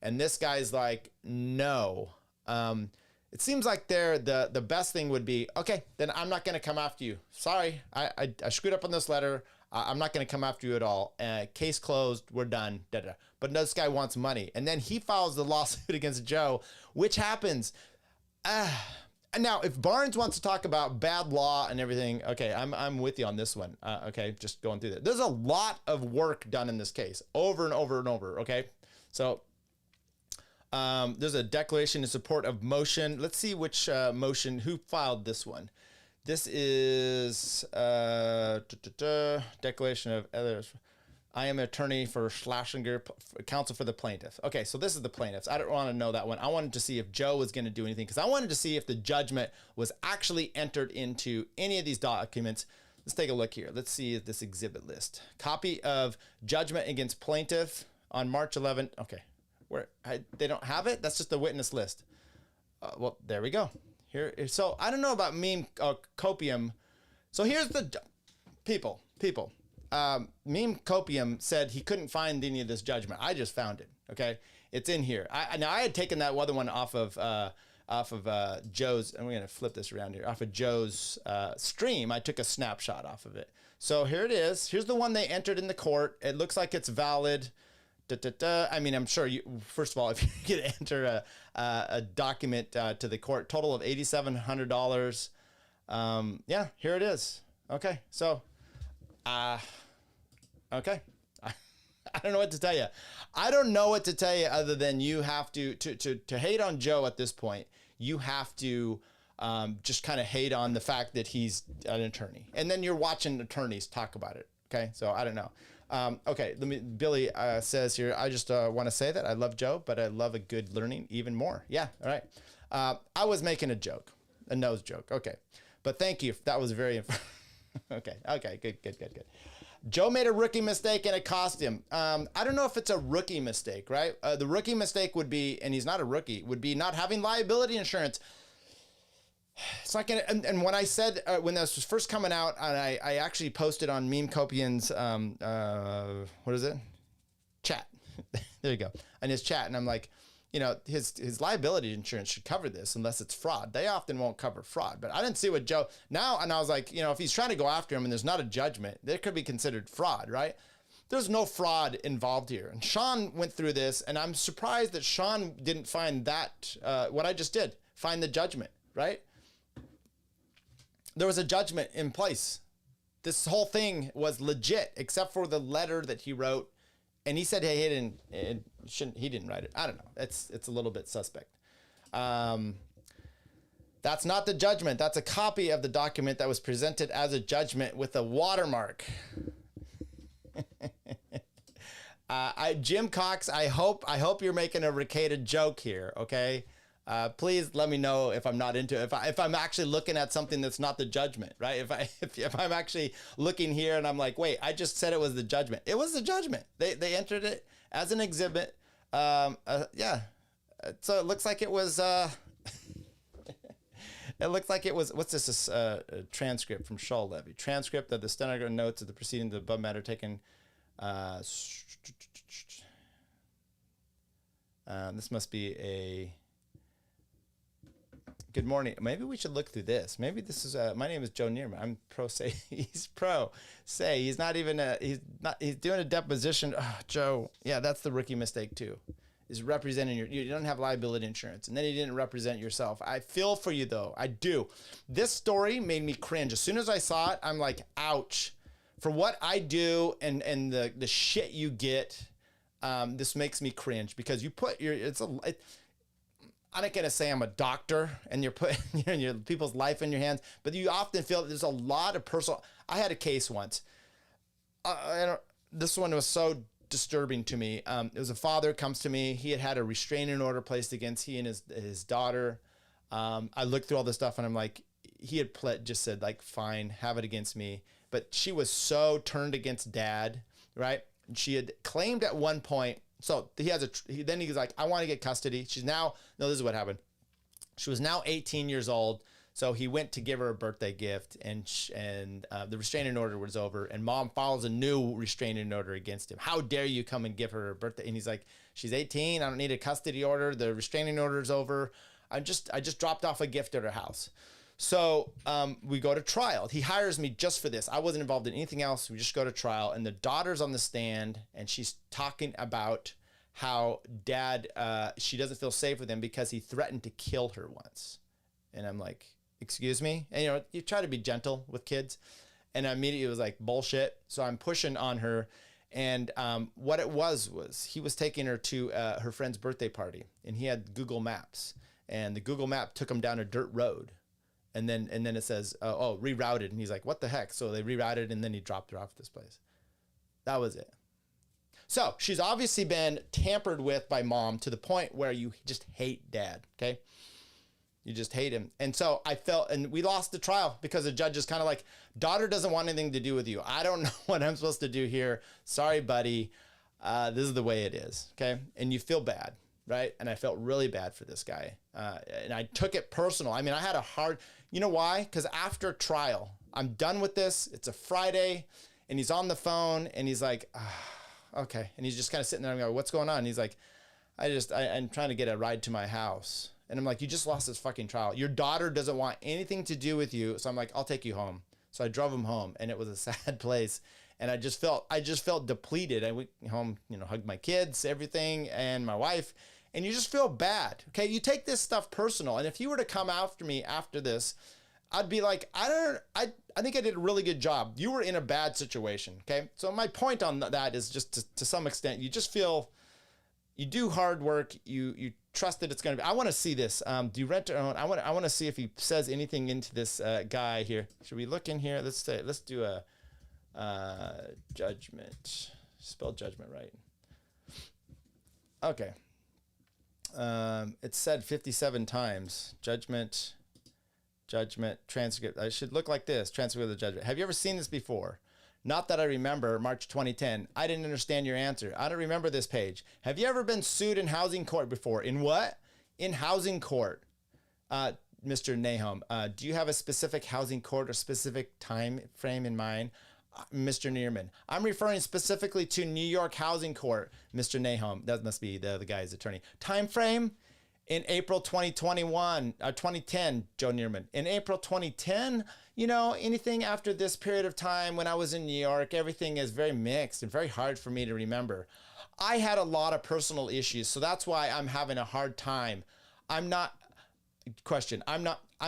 And this guy's like, no. It seems like the best thing would be, okay, then I'm not going to come after you. Sorry, I screwed up on this letter. I'm not going to come after you at all. Case closed. We're done. But this guy wants money. And then he files the lawsuit against Joe, which happens. Now, if Barnes wants to talk about bad law and everything, okay, I'm with you on this one. Okay, just going through that. There's a lot of work done in this case, over and over and over. Okay, so there's a declaration in support of motion. Let's see which motion. Who filed this one? This is declaration of others. I am an attorney for Schlesinger, counsel for the plaintiff. Okay, so this is the plaintiffs. I don't want to know that one. I wanted to see if Joe was going to do anything because I wanted to see if the judgment was actually entered into any of these documents. Let's take a look here. Let's see this exhibit list. Copy of judgment against plaintiff on March 11th. Okay, they don't have it? That's just the witness list. Well, there we go. Here, so I don't know about meme copium. So here's the people. Meme Copium said he couldn't find any of this judgment. I just found it. Okay, it's in here. Now I had taken that other one off of Joe's. And we're gonna flip this around here. Off of Joe's stream, I took a snapshot off of it. So here it is. Here's the one they entered in the court. It looks like it's valid. I mean, I'm sure you. First of all, if you could enter a document to the court, total of $8,700. Yeah, here it is. Okay, so. Okay. I don't know what to tell you. I don't know what to tell you other than you have to hate on Joe at this point. You have to just kind of hate on the fact that he's an attorney. And then you're watching attorneys talk about it. Okay. So I don't know. Okay. Billy says here, I just want to say that I love Joe, but I love a good learning even more. Yeah. All right. I was making a joke, a nose joke. Okay. But thank you. That was very Okay. Good. Joe made a rookie mistake and it cost him. I don't know if it's a rookie mistake, right? The rookie mistake would be, and he's not a rookie, would be not having liability insurance. It's not gonna. And when I said when this was first coming out, and I actually posted on Meme Copian's what is it? Chat. There you go. And his chat, and I'm like, you know, his liability insurance should cover this unless it's fraud. They often won't cover fraud, but I didn't see what Joe now. And I was like, you know, if he's trying to go after him and there's not a judgment, that could be considered fraud, right? There's no fraud involved here. And Sean went through this, and I'm surprised that Sean didn't find that, what I just did, find the judgment, right? There was a judgment in place. This whole thing was legit, except for the letter that he wrote. And he said, hey, he didn't write it. I don't know. It's a little bit suspect. That's not the judgment. That's a copy of the document that was presented as a judgment with a watermark. Jim Cox, I hope you're making a Ricada joke here, okay? Please let me know if I'm not into it. If I'm actually looking at something that's not the judgment, right? If I'm actually looking here and I'm like, wait, I just said it was the judgment. It was the judgment. They entered it as an exhibit. Yeah. So it looks like it was. It looks like it was. What's this? A transcript from Shaw Levy. Transcript of the stenographer notes of the proceedings of the above matter taken. This must be a. Good morning. Maybe we should look through this. Maybe this is my name is Joe Nierman. I'm pro se. He's pro se. He's not even he's doing a deposition. Oh, Joe. Yeah, that's the rookie mistake too. Is representing you don't have liability insurance, and then you didn't represent yourself. I feel for you though. I do. This story made me cringe. As soon as I saw it, I'm like, ouch. For what I do and the shit you get, this makes me cringe because you put your I'm not going to say I'm a doctor and you're putting your people's life in your hands, but you often feel that there's a lot of personal. I had a case once. This one was so disturbing to me. It was a father comes to me. He had a restraining order placed against he and his daughter. I looked through all this stuff and I'm like, he had just said like, fine, have it against me. But she was so turned against dad, right? She had claimed at one point. So then he's like, I want to get custody. This is what happened. She was now 18 years old. So he went to give her a birthday gift and the restraining order was over and mom files a new restraining order against him. How dare you come and give her a birthday? And he's like, she's 18. I don't need a custody order. The restraining order is over. I just dropped off a gift at her house. So we go to trial. He hires me just for this. I wasn't involved in anything else. We just go to trial and the daughter's on the stand and she's talking about how dad, she doesn't feel safe with him because he threatened to kill her once. And I'm like, excuse me? And, you know, you try to be gentle with kids. And I immediately was like, bullshit. So I'm pushing on her. And what it was he was taking her to her friend's birthday party. And he had Google Maps. And the Google map took him down a dirt road. And then it says, rerouted. And he's like, what the heck? So they rerouted, and then he dropped her off at this place. That was it. So she's obviously been tampered with by mom to the point where you just hate dad, okay? You just hate him. And so I felt, and we lost the trial because the judge is kind of like, daughter doesn't want anything to do with you. I don't know what I'm supposed to do here. Sorry, buddy. This is the way it is, okay? And you feel bad, right? And I felt really bad for this guy. And I took it personal. I mean, I had a hard, you know why? Because after trial, I'm done with this. It's a Friday, and he's on the phone, and he's like, okay. And he's just kind of sitting there and I go, what's going on? And he's like, I'm trying to get a ride to my house. And I'm like, you just lost this fucking trial. Your daughter doesn't want anything to do with you. So I'm like, I'll take you home. So I drove him home, and it was a sad place. And I just felt depleted. I went home, you know, hugged my kids, everything, and my wife. And you just feel bad. Okay. You take this stuff personal. And if you were to come after me after this, I'd be like, I think I did a really good job. You were in a bad situation. Okay. So my point on that is just to some extent, you just feel, you do hard work. You trust that it's going to be, I want to see this. Do you rent or own? I want to see if he says anything into this guy here. Should we look in here? Let's do a judgment. Spell judgment right. Okay. It said 57 times. Judgment, transcript. I should look like this. Transcript of the judgment. Have you ever seen this before? Not that I remember. March 2010. I didn't understand your answer. I don't remember this page. Have you ever been sued in housing court before? In what? In housing court. Mr. Nahum, do you have a specific housing court or specific time frame in mind? Mr. Nierman, I'm referring specifically to New York Housing Court. Mr. Nahum, that must be the guy's attorney. Time frame? In April 2010, Joe Nierman. In April 2010, you know, anything after this period of time when I was in New York, everything is very mixed and very hard for me to remember. I had a lot of personal issues, so that's why I'm having a hard time. I'm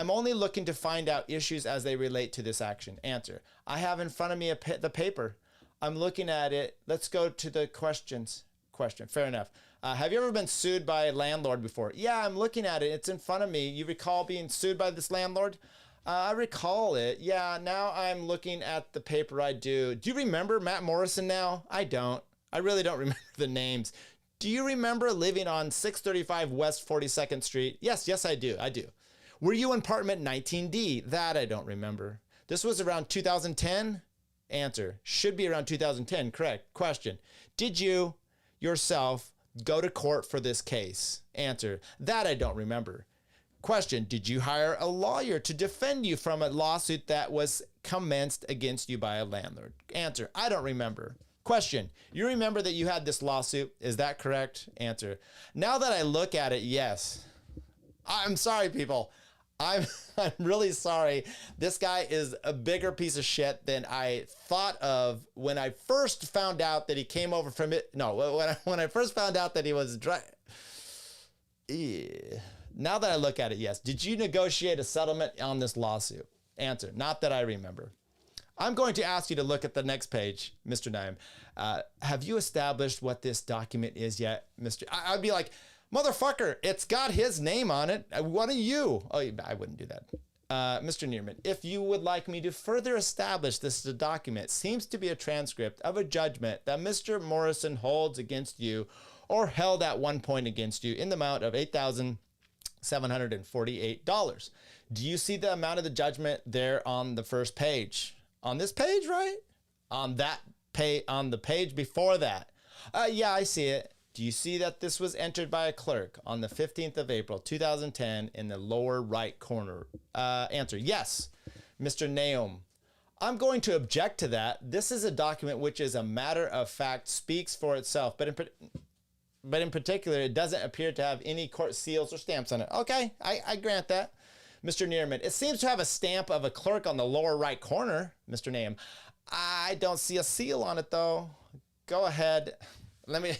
only looking to find out issues as they relate to this action. Answer. I have in front of me the paper. I'm looking at it. Let's go to the questions. Question. Fair enough. Have you ever been sued by a landlord before? Yeah, I'm looking at it. It's in front of me. You recall being sued by this landlord? I recall it. Yeah, now I'm looking at the paper. I do. Do you remember Matt Morrison now? I don't. I really don't remember the names. Do you remember living on 635 West 42nd Street? Yes, I do. Were you in apartment 19D? That I don't remember. This was around 2010? Answer. Should be around 2010. Correct. Question. Did you yourself go to court for this case? Answer. That I don't remember. Question. Did you hire a lawyer to defend you from a lawsuit that was commenced against you by a landlord? Answer. I don't remember. Question. You remember that you had this lawsuit? Is that correct? Answer. Now that I look at it, yes. I'm sorry, people. I'm really sorry. This guy is a bigger piece of shit than I thought of when I first found out that he came over from it. No, when I first found out that he was Now that I look at it, yes. Did you negotiate a settlement on this lawsuit? Answer. Not that I remember. I'm going to ask you to look at the next page, Mr. Niem. Have you established what this document is yet, Mr. I'd be like, motherfucker, it's got his name on it. What are you? Oh, I wouldn't do that. Mr. Nierman, if you would like me to further establish this document seems to be a transcript of a judgment that Mr. Morrison holds against you or held at one point against you in the amount of $8,748. Do you see the amount of the judgment there on the first page? On this page, right? On that page, on the page before that. Yeah, I see it. Do you see that this was entered by a clerk on the 15th of April, 2010 in the lower right corner? Answer, yes. Mr. Nahum, I'm going to object to that. This is a document which is a matter of fact, speaks for itself, but in particular, it doesn't appear to have any court seals or stamps on it. Okay, I grant that. Mr. Nierman, it seems to have a stamp of a clerk on the lower right corner. Mr. Nahum, I don't see a seal on it though. Go ahead. Let me...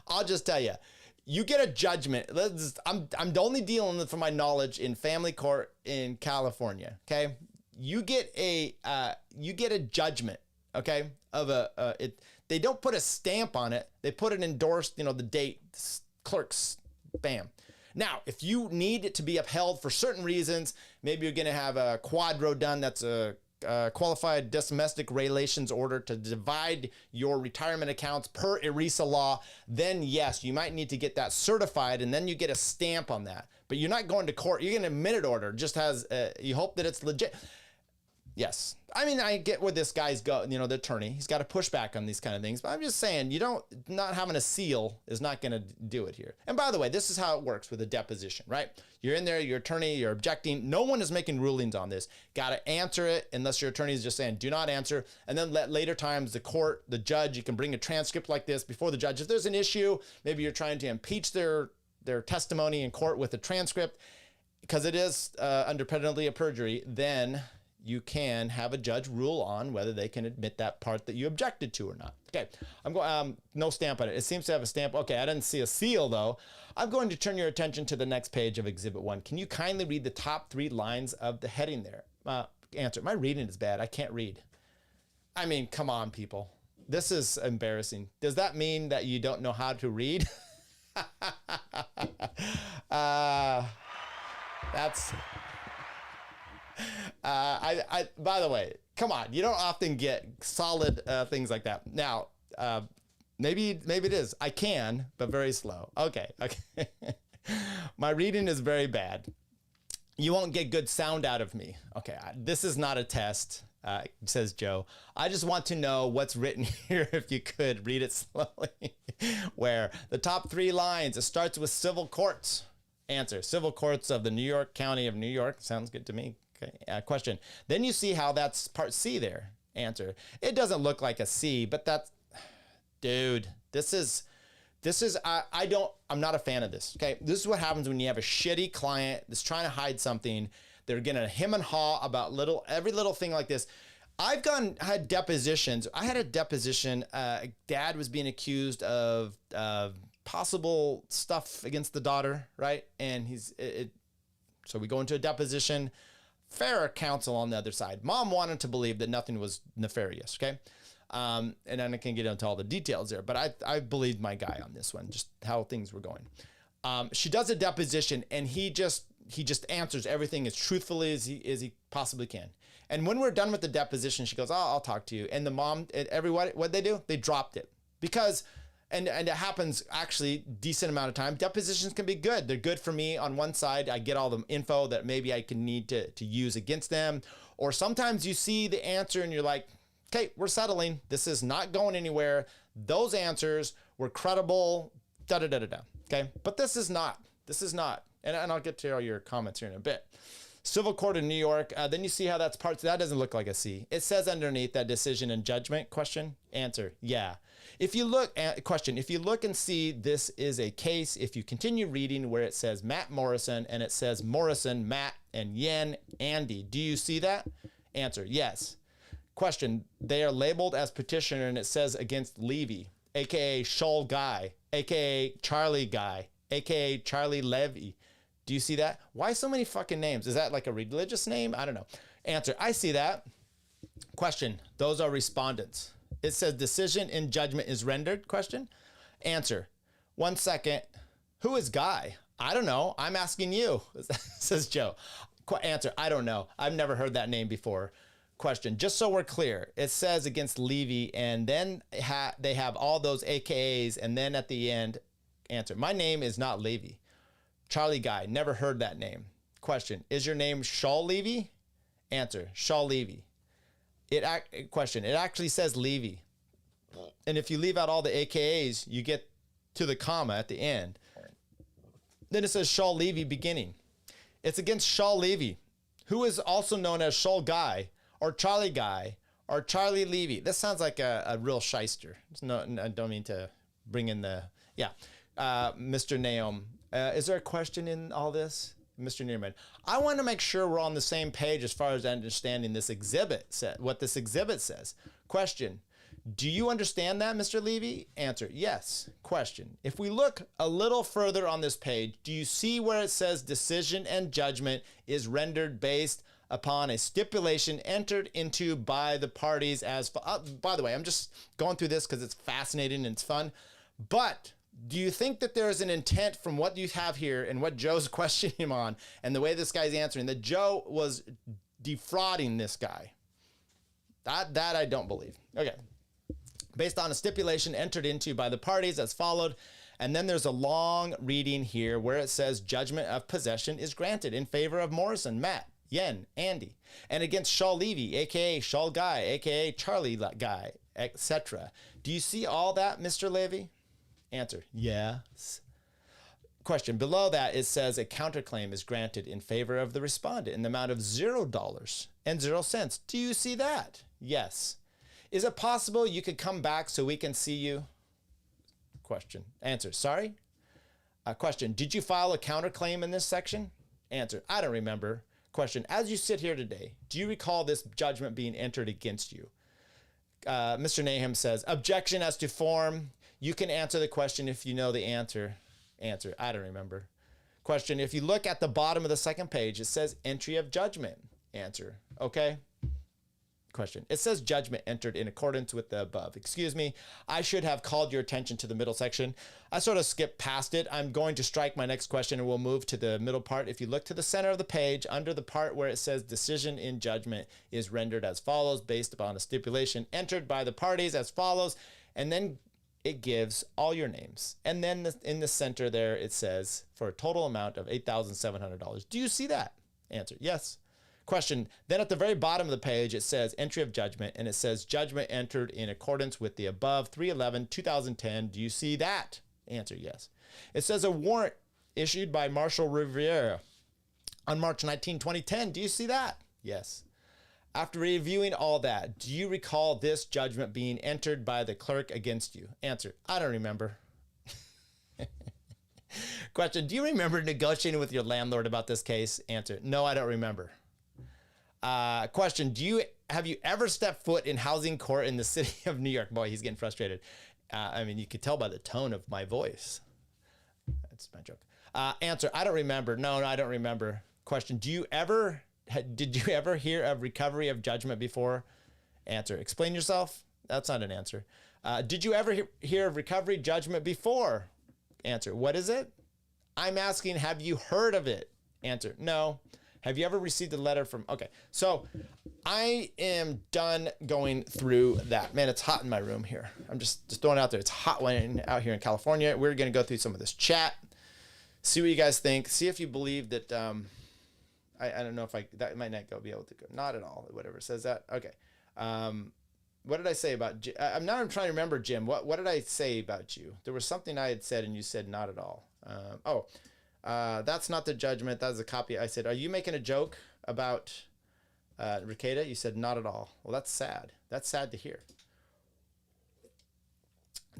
I'll just tell you, you get a judgment. I'm only dealing from my knowledge in family court in California. Okay, you get a judgment. Okay, of they don't put a stamp on it. They put an endorsed, the date, clerks, bam. Now, if you need it to be upheld for certain reasons, maybe you're going to have a quadro done. That's a qualified domestic relations order to divide your retirement accounts per ERISA law, then yes, you might need to get that certified, and then you get a stamp on that. But you're not going to court. You're getting a minute order. Just has, you hope that it's legit. Yes. I mean, I get where this guy's go, the attorney. He's got to push back on these kind of things. But I'm just saying, not having a seal is not going to do it here. And by the way, this is how it works with a deposition, right? You're in there, your attorney, you're objecting. No one is making rulings on this. Got to answer it unless your attorney is just saying, do not answer. And then later times, the court, the judge, you can bring a transcript like this before the judge. If there's an issue, maybe you're trying to impeach their testimony in court with a transcript, because it is under penalty of perjury, then you can have a judge rule on whether they can admit that part that you objected to or not. Okay, I'm going, no stamp on it. It seems to have a stamp. Okay, I didn't see a seal though. I'm going to turn your attention to the next page of Exhibit 1. Can you kindly read the top 3 lines of the heading there? Answer, my reading is bad. I can't read. I mean, come on, people. This is embarrassing. Does that mean that you don't know how to read? That's... by the way, come on, you don't often get solid things like that. Now, maybe it is. I can, but very slow. Okay. My reading is very bad. You won't get good sound out of me. Okay, this is not a test, says Joe. I just want to know what's written here, if you could read it slowly. Where the top 3 lines, it starts with civil courts. Answer, civil courts of the New York County of New York. Sounds good to me. Okay. Question. Then you see how that's part C there. Answer. It doesn't look like a C, but that's, dude, I'm not a fan of this. Okay. This is what happens when you have a shitty client that's trying to hide something. They're going to hem and haw about every little thing like this. I've had depositions. I had a deposition. Dad was being accused of possible stuff against the daughter, right? And so we go into a deposition. Fair counsel on the other side. Mom wanted to believe that nothing was nefarious, okay? And then I can get into all the details there, but I believed my guy on this one, just how things were going. She does a deposition, and he just answers everything as truthfully as he possibly can. And when we're done with the deposition, she goes, "Oh, I'll talk to you." And the mom, what'd they do? They dropped it because... And it happens actually decent amount of time. Depositions can be good. They're good for me on one side. I get all the info that maybe I can need to use against them. Or sometimes you see the answer and you're like, okay, we're settling. This is not going anywhere. Those answers were credible, da-da-da-da-da. Okay, but this is not. And I'll get to all your comments here in a bit. Civil court in New York. Then you see how that's parts. That doesn't look like a C. It says underneath that decision and judgment. Question. Answer. Yeah. If you look and see this is a case, if you continue reading where it says Matt Morrison and it says Morrison, Matt, and Yen, Andy, do you see that? Answer. Yes. Question. They are labeled as petitioner and it says against Levy, aka Shoal Guy, aka Charlie Guy, aka Charlie Levy. Do you see that? Why so many fucking names? Is that like a religious name? I don't know. Answer. I see that. Question. Those are respondents. It says decision in judgment is rendered. Question. Answer. 1 second. Who is Guy? I don't know. I'm asking you, says Joe. Answer. I don't know. I've never heard that name before. Question. Just so we're clear, it says against Levy, and then they have all those AKAs, and then at the end, answer. My name is not Levy. Charlie Guy, never heard that name. Question, is your name Shaw Levy? Answer, Shaw Levy. Question, it actually says Levy. And if you leave out all the AKAs, you get to the comma at the end. Then it says Shaw Levy beginning. It's against Shaw Levy, who is also known as Shaw Guy, or Charlie Guy, or Charlie Levy. This sounds like a real shyster. No, I don't mean to bring in Mr. Naum. Is there a question in all this? Mr. Nierman. I want to make sure we're on the same page as far as understanding this exhibit, what this exhibit says. Question, Do you understand that, Mr. Levy? Answer, yes. Question, if we look a little further on this page, do you see where it says decision and judgment is rendered based upon a stipulation entered into by the parties as... by the way, I'm just going through this because it's fascinating and it's fun. But do you think that there is an intent from what you have here and what Joe's questioning him on and the way this guy's answering, that Joe was defrauding this guy? That I don't believe. Okay. Based on a stipulation entered into by the parties as followed. And then there's a long reading here where it says judgment of possession is granted in favor of Morrison, Matt, Yen, Andy, and against Shaw Levy, aka Shaw Guy, aka Charlie Guy, etc. Do you see all that, Mr. Levy? Answer, yes. Question, below that it says a counterclaim is granted in favor of the respondent in the amount of $0 and 0 cents. Do you see that? Yes. Is it possible you could come back so we can see you? Question. Answer. Sorry? Question. Did you file a counterclaim in this section? Answer. I don't remember. Question. As you sit here today, do you recall this judgment being entered against you? Mr. Nahum says, objection as to form. You can answer the question if you know the answer. Answer. I don't remember. Question. If you look at the bottom of the second page, it says entry of judgment. Answer. Okay. Question. It says judgment entered in accordance with the above. Excuse me, I should have called your attention to the middle section. I sort of skipped past it. I'm going to strike my next question and we'll move to the middle part. If you look to the center of the page, under the part where it says decision in judgment is rendered as follows based upon a stipulation entered by the parties as follows, and then it gives all your names. And then in the center there, it says for a total amount of $8,700. Do you see that? Answer, yes. Question, then at the very bottom of the page, it says entry of judgment, and it says judgment entered in accordance with the above 3/11/2010. Do you see that? Answer, yes. It says a warrant issued by Marshal Rivera on March 19, 2010. Do you see that? Yes. After reviewing all that, do you recall this judgment being entered by the clerk against you? Answer, I don't remember. Question, do you remember negotiating with your landlord about this case? Answer, no, I don't remember. Question, have you ever stepped foot in housing court in the city of New York? Boy, he's getting frustrated. I mean, you could tell by the tone of my voice. That's my joke. Answer, I don't remember. No, I don't remember. Question, did you ever hear of recovery of judgment before? Answer, explain yourself. That's not an answer. Did you ever hear of recovery judgment before? Answer, what is it? I'm asking, have you heard of it? Answer, no. Have you ever received a letter from... Okay, so I am done going through that. Man, it's hot in my room here. I'm just throwing it out there. It's hot out here in California. We're going to go through some of this chat, see what you guys think, see if you believe that... I don't know if that might not be able to go. Not at all, whatever says that. Okay. What did I say about... I'm trying to remember, Jim. What did I say about you? There was something I had said and you said not at all. That's not the judgment. That was a copy. I said, are you making a joke about Ricada? You said, not at all. Well, that's sad. That's sad to hear.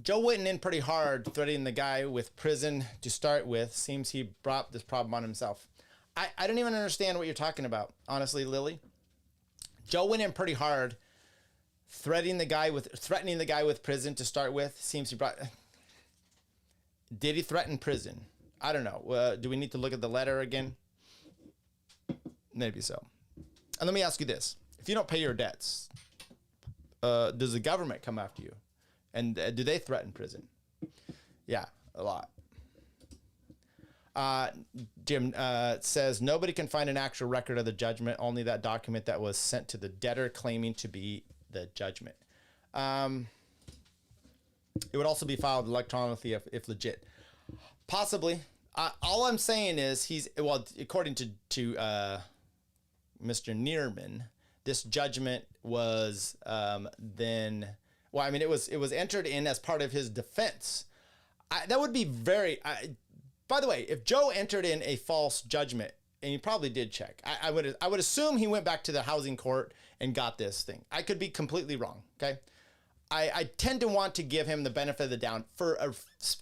Joe went in pretty hard, threatening the guy with prison to start with. Seems he brought this problem on himself. I don't even understand what you're talking about, honestly, Lily. Joe went in pretty hard, threatening the guy with prison to start with. Seems he brought... Did he threaten prison? I don't know. Do we need to look at the letter again? Maybe so. And let me ask you this. If you don't pay your debts, does the government come after you? And do they threaten prison? Yeah, a lot. Jim says, nobody can find an actual record of the judgment, only that document that was sent to the debtor claiming to be the judgment. It would also be filed electronically if legit. Possibly. All I'm saying is according to Mr. Nierman, this judgment was it was entered in as part of his defense. That would be very... by the way, if Joe entered in a false judgment, and he probably did check, I would assume he went back to the housing court and got this thing. I could be completely wrong, okay? I tend to want to give him the benefit of the doubt for a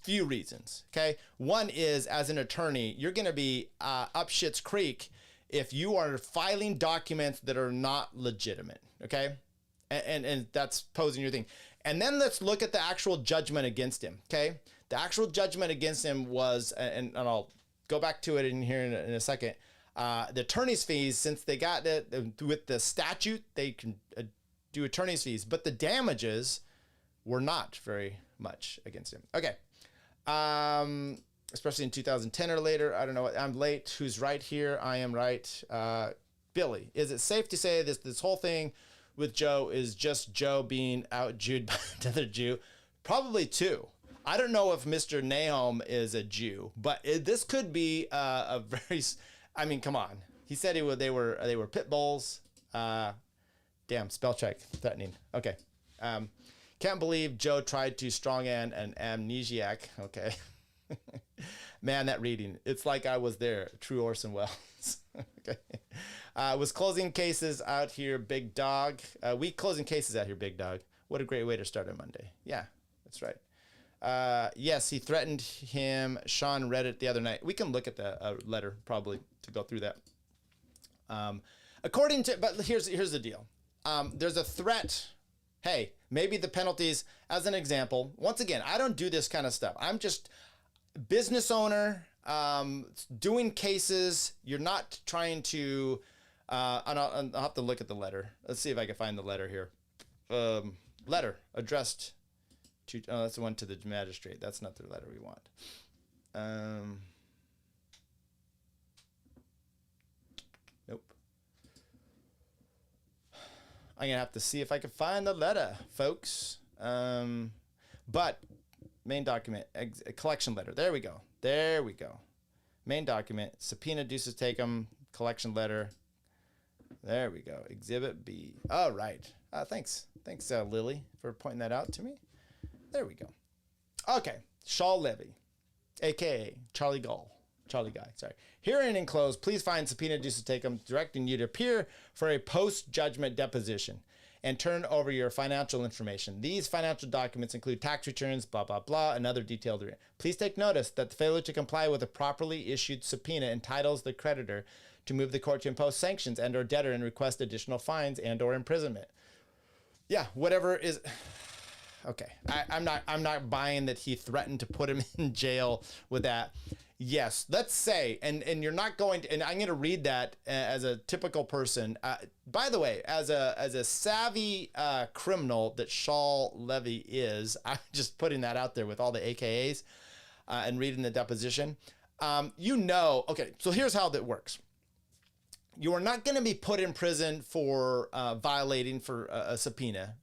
few reasons, okay? One is, as an attorney, you're going to be up shit's creek if you are filing documents that are not legitimate, okay? And that's posing your thing. And then let's look at the actual judgment against him, okay? The actual judgment against him was, and I'll go back to it in here in a second, the attorney's fees, since they got it with the statute, they can do attorney's fees, but the damages were not very much against him. Okay. Especially in 2010 or later. I don't know. I'm late. Who's right here? I am right. Billy, is it safe to say this whole thing with Joe is just Joe being out-Jewed by another Jew? Probably two. I don't know if Mr. Nahum is a Jew, but this could be a very, I mean, come on. He said they were pit bulls. Damn, spell check, threatening. Okay. Can't believe Joe tried to stronghand an amnesiac. Okay. Man, that reading. It's like I was there. True Orson Welles. Okay. Was closing cases out here, big dog. We closing cases out here, big dog. What a great way to start a Monday. Yeah, that's right. Yes, he threatened him. Sean read it the other night. We can look at the letter probably to go through that. According to, but here's the deal. There's a threat. Hey, maybe the penalties, as an example, once again, I don't do this kind of stuff. I'm just business owner, doing cases. You're not trying to, I'll have to look at the letter. Let's see if I can find the letter here. Letter addressed to, that's the one to the magistrate. That's not the letter we want. Nope. I'm gonna have to see if I can find the letter, folks. But main document, a collection letter. There we go. There we go. Main document, subpoena, deuces take 'em, collection letter. There we go. Exhibit B. All right. Thanks. Thanks, Lily, for pointing that out to me. There we go. Okay. Shaw Levy, a.k.a. Charlie Guy, sorry. Herein enclosed, please find subpoena deuces take 'em, directing you to appear for a post-judgment deposition and turn over your financial information. These financial documents include tax returns, blah, blah, blah, and other detailed. Please take notice that the failure to comply with a properly issued subpoena entitles the creditor to move the court to impose sanctions and or debtor and request additional fines and or imprisonment. Yeah, whatever is... Okay, I'm not buying that he threatened to put him in jail with that. Yes, let's say, and you're not going to, and I'm going to read that as a typical person. By the way, as a savvy criminal that Shaw Levy is, I'm just putting that out there with all the AKAs and reading the deposition. Okay, so here's how that works. You are not going to be put in prison for violating for a subpoena,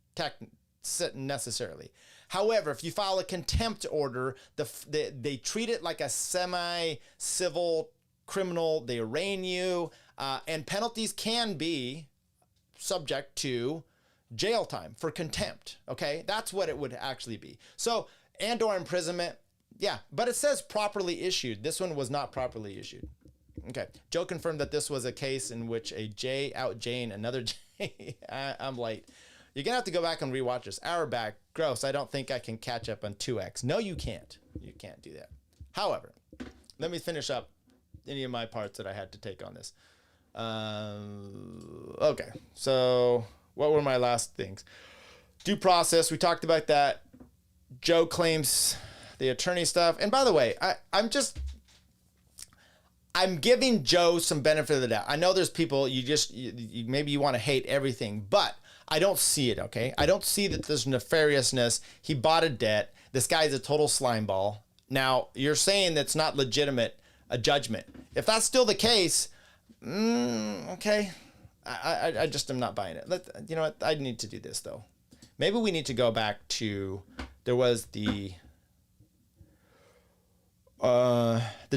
necessarily. However, if you file a contempt order, they treat it like a semi-civil criminal. They arraign you, and penalties can be subject to jail time for contempt. Okay, that's what it would actually be. So, and or imprisonment. Yeah, but it says properly issued. This one was not properly issued. Okay, Joe confirmed that this was a case in which a J out Jane another J. I'm late. You're going to have to go back and rewatch this. Hour back. Gross. I don't think I can catch up on 2X. No, you can't. You can't do that. However, let me finish up any of my parts that I had to take on this. Okay. So what were my last things? Due process. We talked about that. Joe claims the attorney stuff. And by the way, I'm giving Joe some benefit of the doubt. I know there's people, maybe you want to hate everything, but I don't see it, okay? I don't see that there's nefariousness. He bought a debt. This guy's a total slimeball. Now, you're saying that's not legitimate, a judgment. If that's still the case, okay. I just am not buying it. You know what? I need to do this, though. Maybe we need to go back to, there was the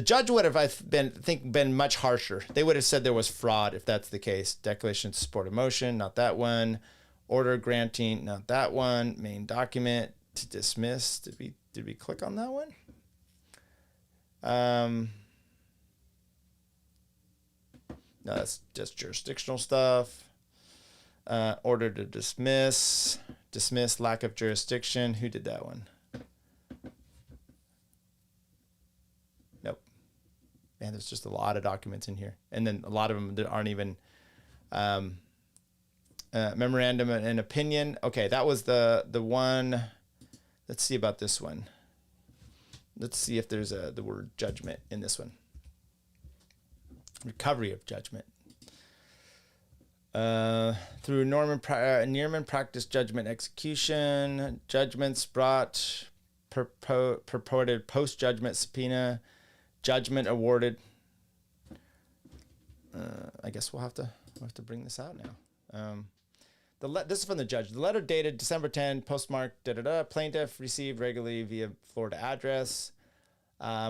judge would have, been much harsher. They would have said there was fraud if that's the case. Declaration to support a motion, not that one. Order granting, not that one. Main document to dismiss. Did we click on that one? No, that's just jurisdictional stuff. Order to dismiss, lack of jurisdiction. Who did that one? Nope. Man, there's just a lot of documents in here. And then a lot of them that aren't even, Memorandum and opinion. Okay, that was the one. Let's see about this one. Let's see if there's the word judgment in this one. Recovery of judgment. Through Nierman practice judgment execution, judgments brought, purported post-judgment subpoena, judgment awarded. I guess we'll have to bring this out now. This is from the judge. The letter dated December 10, postmarked, plaintiff received regularly via Florida address,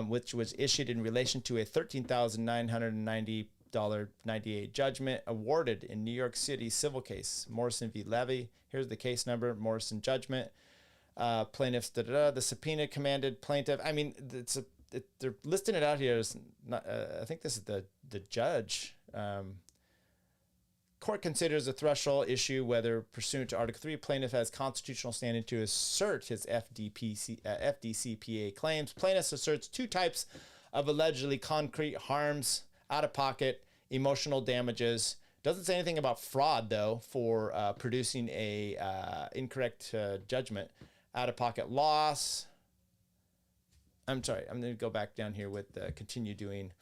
which was issued in relation to a $13,990.98 judgment awarded in New York City civil case, Morrison v. Levy. Here's the case number, Morrison judgment. Plaintiffs, the subpoena commanded plaintiff. I mean, they're listing it out here as not, I think this is the judge. Court considers a threshold issue whether, pursuant to Article 3, plaintiff has constitutional standing to assert his FDCPA claims. Plaintiff asserts two types of allegedly concrete harms: out-of-pocket, emotional damages. Doesn't say anything about fraud, though, for producing a incorrect judgment. Out-of-pocket loss. I'm sorry, I'm going to go back down here with continue doing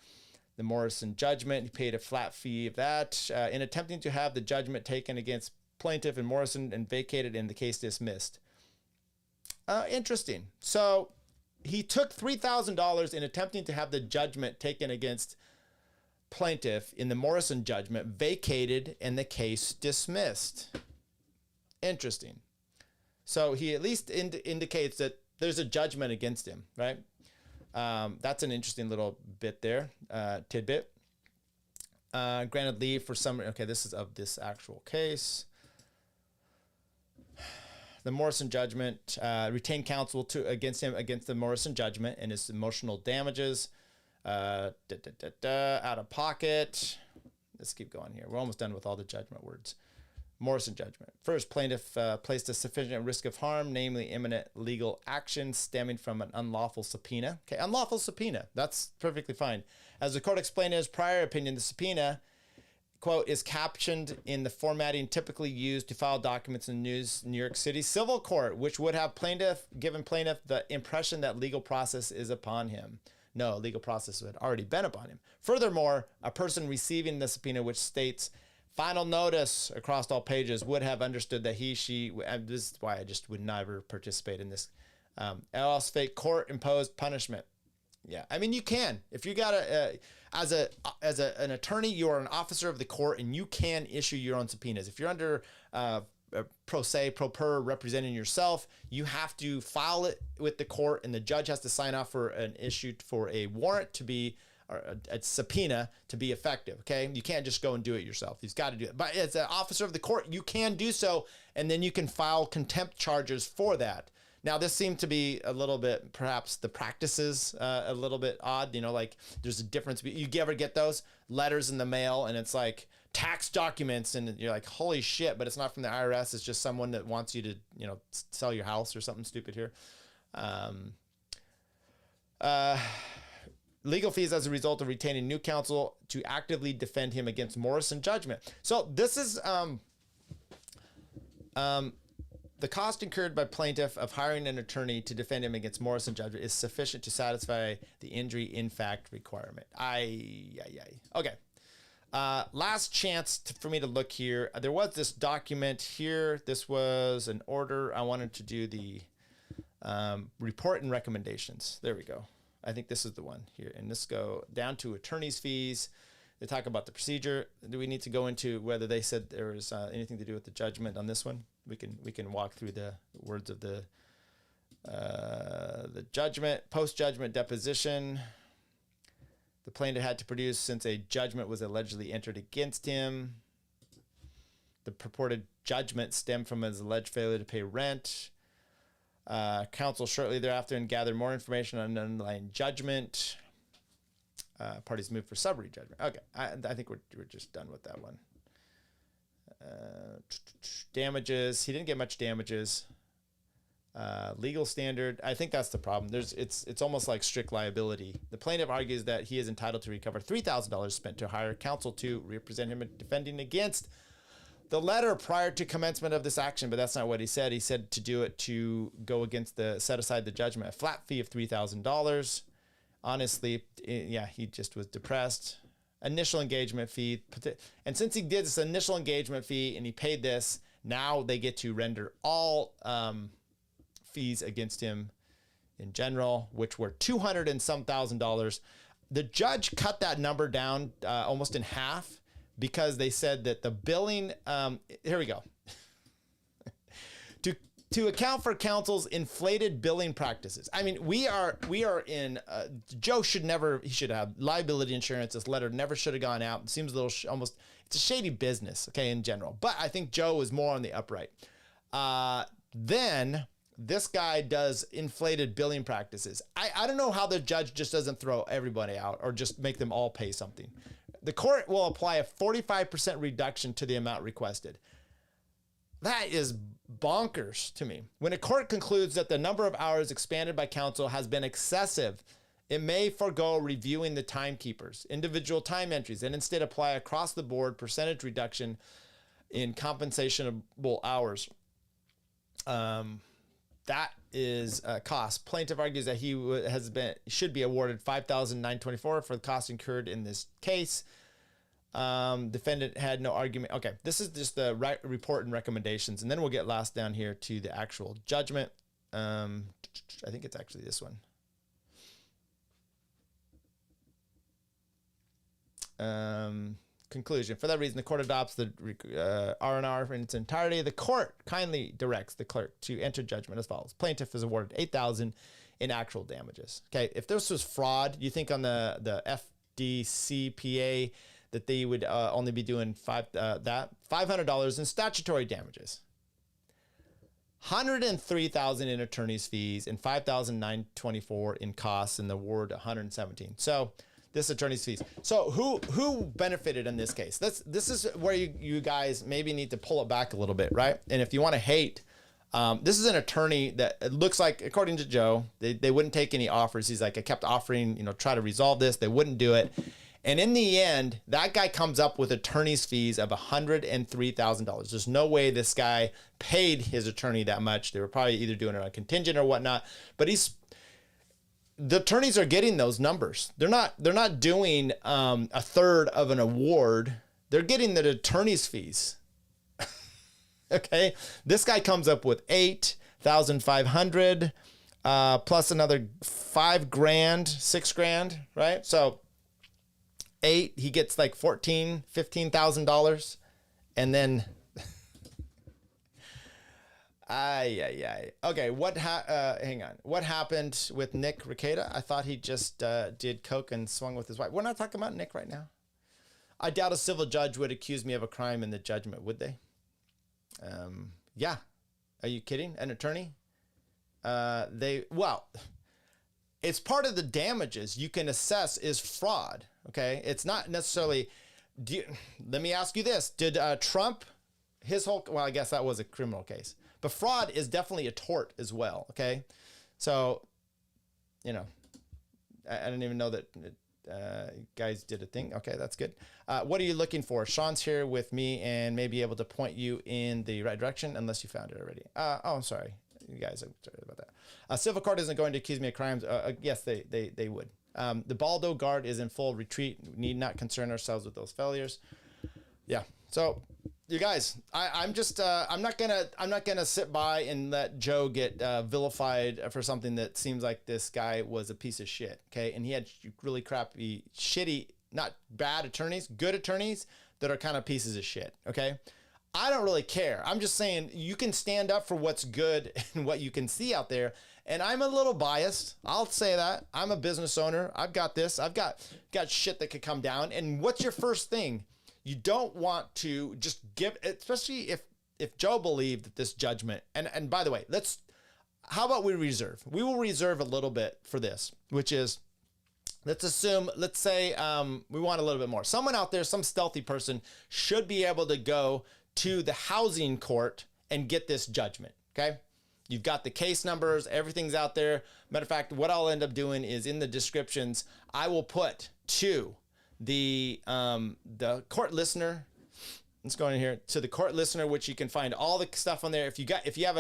the Morrison judgment. He paid a flat fee of that in attempting to have the judgment taken against plaintiff and Morrison and vacated and the case dismissed. Interesting. So he took $3,000 in attempting to have the judgment taken against plaintiff in the Morrison judgment vacated and the case dismissed. Interesting. So he at least indicates that there's a judgment against him, right? That's an interesting little bit there, tidbit. Granted leave for summary. Okay, this is of this actual case. The Morrison judgment, retained counsel against him against the Morrison judgment and his emotional damages. Out of pocket. Let's keep going here. We're almost done with all the judgment words. Morrison judgment. First, plaintiff placed a sufficient risk of harm, namely imminent legal action stemming from an unlawful subpoena. Okay, unlawful subpoena. That's perfectly fine. As the court explained in his prior opinion, the subpoena, quote, is captioned in the formatting typically used to file documents in New York City civil court, which would have given plaintiff the impression that legal process is upon him. No, legal process had already been upon him. Furthermore, a person receiving the subpoena, which states final notice across all pages, would have understood that she, and this is why I just would never participate in this, else fake court imposed punishment. Yeah, I mean, you can. If you got as an attorney, you are an officer of the court and you can issue your own subpoenas. If you're under pro se, pro per, representing yourself, you have to file it with the court and the judge has to sign off for an issue for a warrant to be, or a subpoena to be effective, okay? You can't just go and do it yourself. You've got to do it. But as an officer of the court, you can do so, and then you can file contempt charges for that. Now, this seemed to be a little bit, perhaps the practices a little bit odd. You know, like there's a difference. You ever get those letters in the mail, and it's like tax documents, and you're like, holy shit, but it's not from the IRS. It's just someone that wants you to, you know, sell your house or something stupid here. Legal fees as a result of retaining new counsel to actively defend him against Morrison judgment. So this is the cost incurred by plaintiff of hiring an attorney to defend him against Morrison judgment is sufficient to satisfy the injury in fact requirement. Okay. Last chance for me to look here. There was this document here. This was an order. I wanted to do the report and recommendations. There we go. I think this is the one here. And let's go down to attorney's fees. They talk about the procedure. Do we need to go into whether they said there was anything to do with the judgment on this one? We can walk through the words of the judgment, post-judgment deposition. The plaintiff had to produce since a judgment was allegedly entered against him. The purported judgment stemmed from his alleged failure to pay rent. Counsel shortly thereafter and gathered more information on an underlying judgment. Parties moved for summary judgment. Okay, I think we're just done with that one. Damages. He didn't get much damages. Legal standard. I think that's the problem. It's almost like strict liability. The plaintiff argues that he is entitled to recover $3,000 spent to hire counsel to represent him in defending against the letter prior to commencement of this action, but that's not what he said. He said to do it to go against set aside the judgment, a flat fee of $3,000. Honestly, yeah, he just was depressed. Initial engagement fee. And since he did this initial engagement fee and he paid this, now they get to render all fees against him in general, which were $200 and some thousand. The judge cut that number down almost in half because they said that the billing, here we go. To account for counsel's inflated billing practices. I mean, we are in, Joe should never, he should have liability insurance. This letter never should have gone out. It seems a little almost, it's a shady business, okay, in general. But I think Joe is more on the upright. Then this guy does inflated billing practices. I don't know how the judge just doesn't throw everybody out or just make them all pay something. The court will apply a 45% reduction to the amount requested. That is bonkers to me. When a court concludes that the number of hours expanded by counsel has been excessive, it may forego reviewing the timekeepers, individual time entries, and instead apply across the board percentage reduction in compensationable hours. That is a cost. Plaintiff argues that he should be awarded $5,924 for the costs incurred in this case. Defendant had no argument. Okay, this is just the report and recommendations, and then we'll get last down here to the actual judgment. I think it's actually this one. Conclusion. For that reason, the court adopts the R&R in its entirety. The court kindly directs the clerk to enter judgment as follows. Plaintiff is awarded $8,000 in actual damages. Okay, if this was fraud, you think on the FDCPA that they would only be doing $500 in statutory damages, $103,000 in attorney's fees, and $5,924 in costs, and the award $117,000. So this attorney's fees. So who benefited in this case? This is where you guys maybe need to pull it back a little bit, right? And if you want to hate, this is an attorney that it looks like, according to Joe, they wouldn't take any offers. He's like, I kept offering, try to resolve this. They wouldn't do it. And in the end, that guy comes up with attorney's fees of $103,000. There's no way this guy paid his attorney that much. They were probably either doing it on contingent or whatnot. But the attorneys are getting those numbers. They're not doing a third of an award. They're getting the attorney's fees. Okay, this guy comes up with $8,500 plus another $5,000, $6,000, right? So he gets like $14,000, $15,000, and then okay. Hang on. What happened with Nick Rekieta? I thought he just did coke and swung with his wife. We're not talking about Nick right now. I doubt a civil judge would accuse me of a crime in the judgment, would they? Yeah. Are you kidding? An attorney? It's part of the damages you can assess is fraud. Okay. It's not necessarily, let me ask you this. Did Trump, I guess that was a criminal case, but fraud is definitely a tort as well. Okay. So, I don't even know that guys did a thing. Okay. That's good. What are you looking for? Sean's here with me and may be able to point you in the right direction unless you found it already. I'm sorry. You guys, I'm sorry about that. Civil court isn't going to accuse me of crimes. Yes, they would. The Baldo Guard is in full retreat. We need not concern ourselves with those failures. Yeah. So, you guys, I'm not gonna sit by and let Joe get vilified for something that seems like this guy was a piece of shit. Okay, and he had really crappy, shitty, not bad attorneys, good attorneys that are kind of pieces of shit. Okay. I don't really care. I'm just saying you can stand up for what's good and what you can see out there. And I'm a little biased. I'll say that. I'm a business owner. I've got this. I've got shit that could come down. And what's your first thing? You don't want to just give, especially if Joe believed that this judgment, and by the way, how about we reserve? We will reserve a little bit for this, which is, let's say we want a little bit more. Someone out there, some stealthy person should be able to go to the housing court and get this judgment, okay? You've got the case numbers, everything's out there. Matter of fact, what I'll end up doing is in the descriptions, I will put to the court listener let's go in here to the court listener, which you can find all the stuff on there. If you have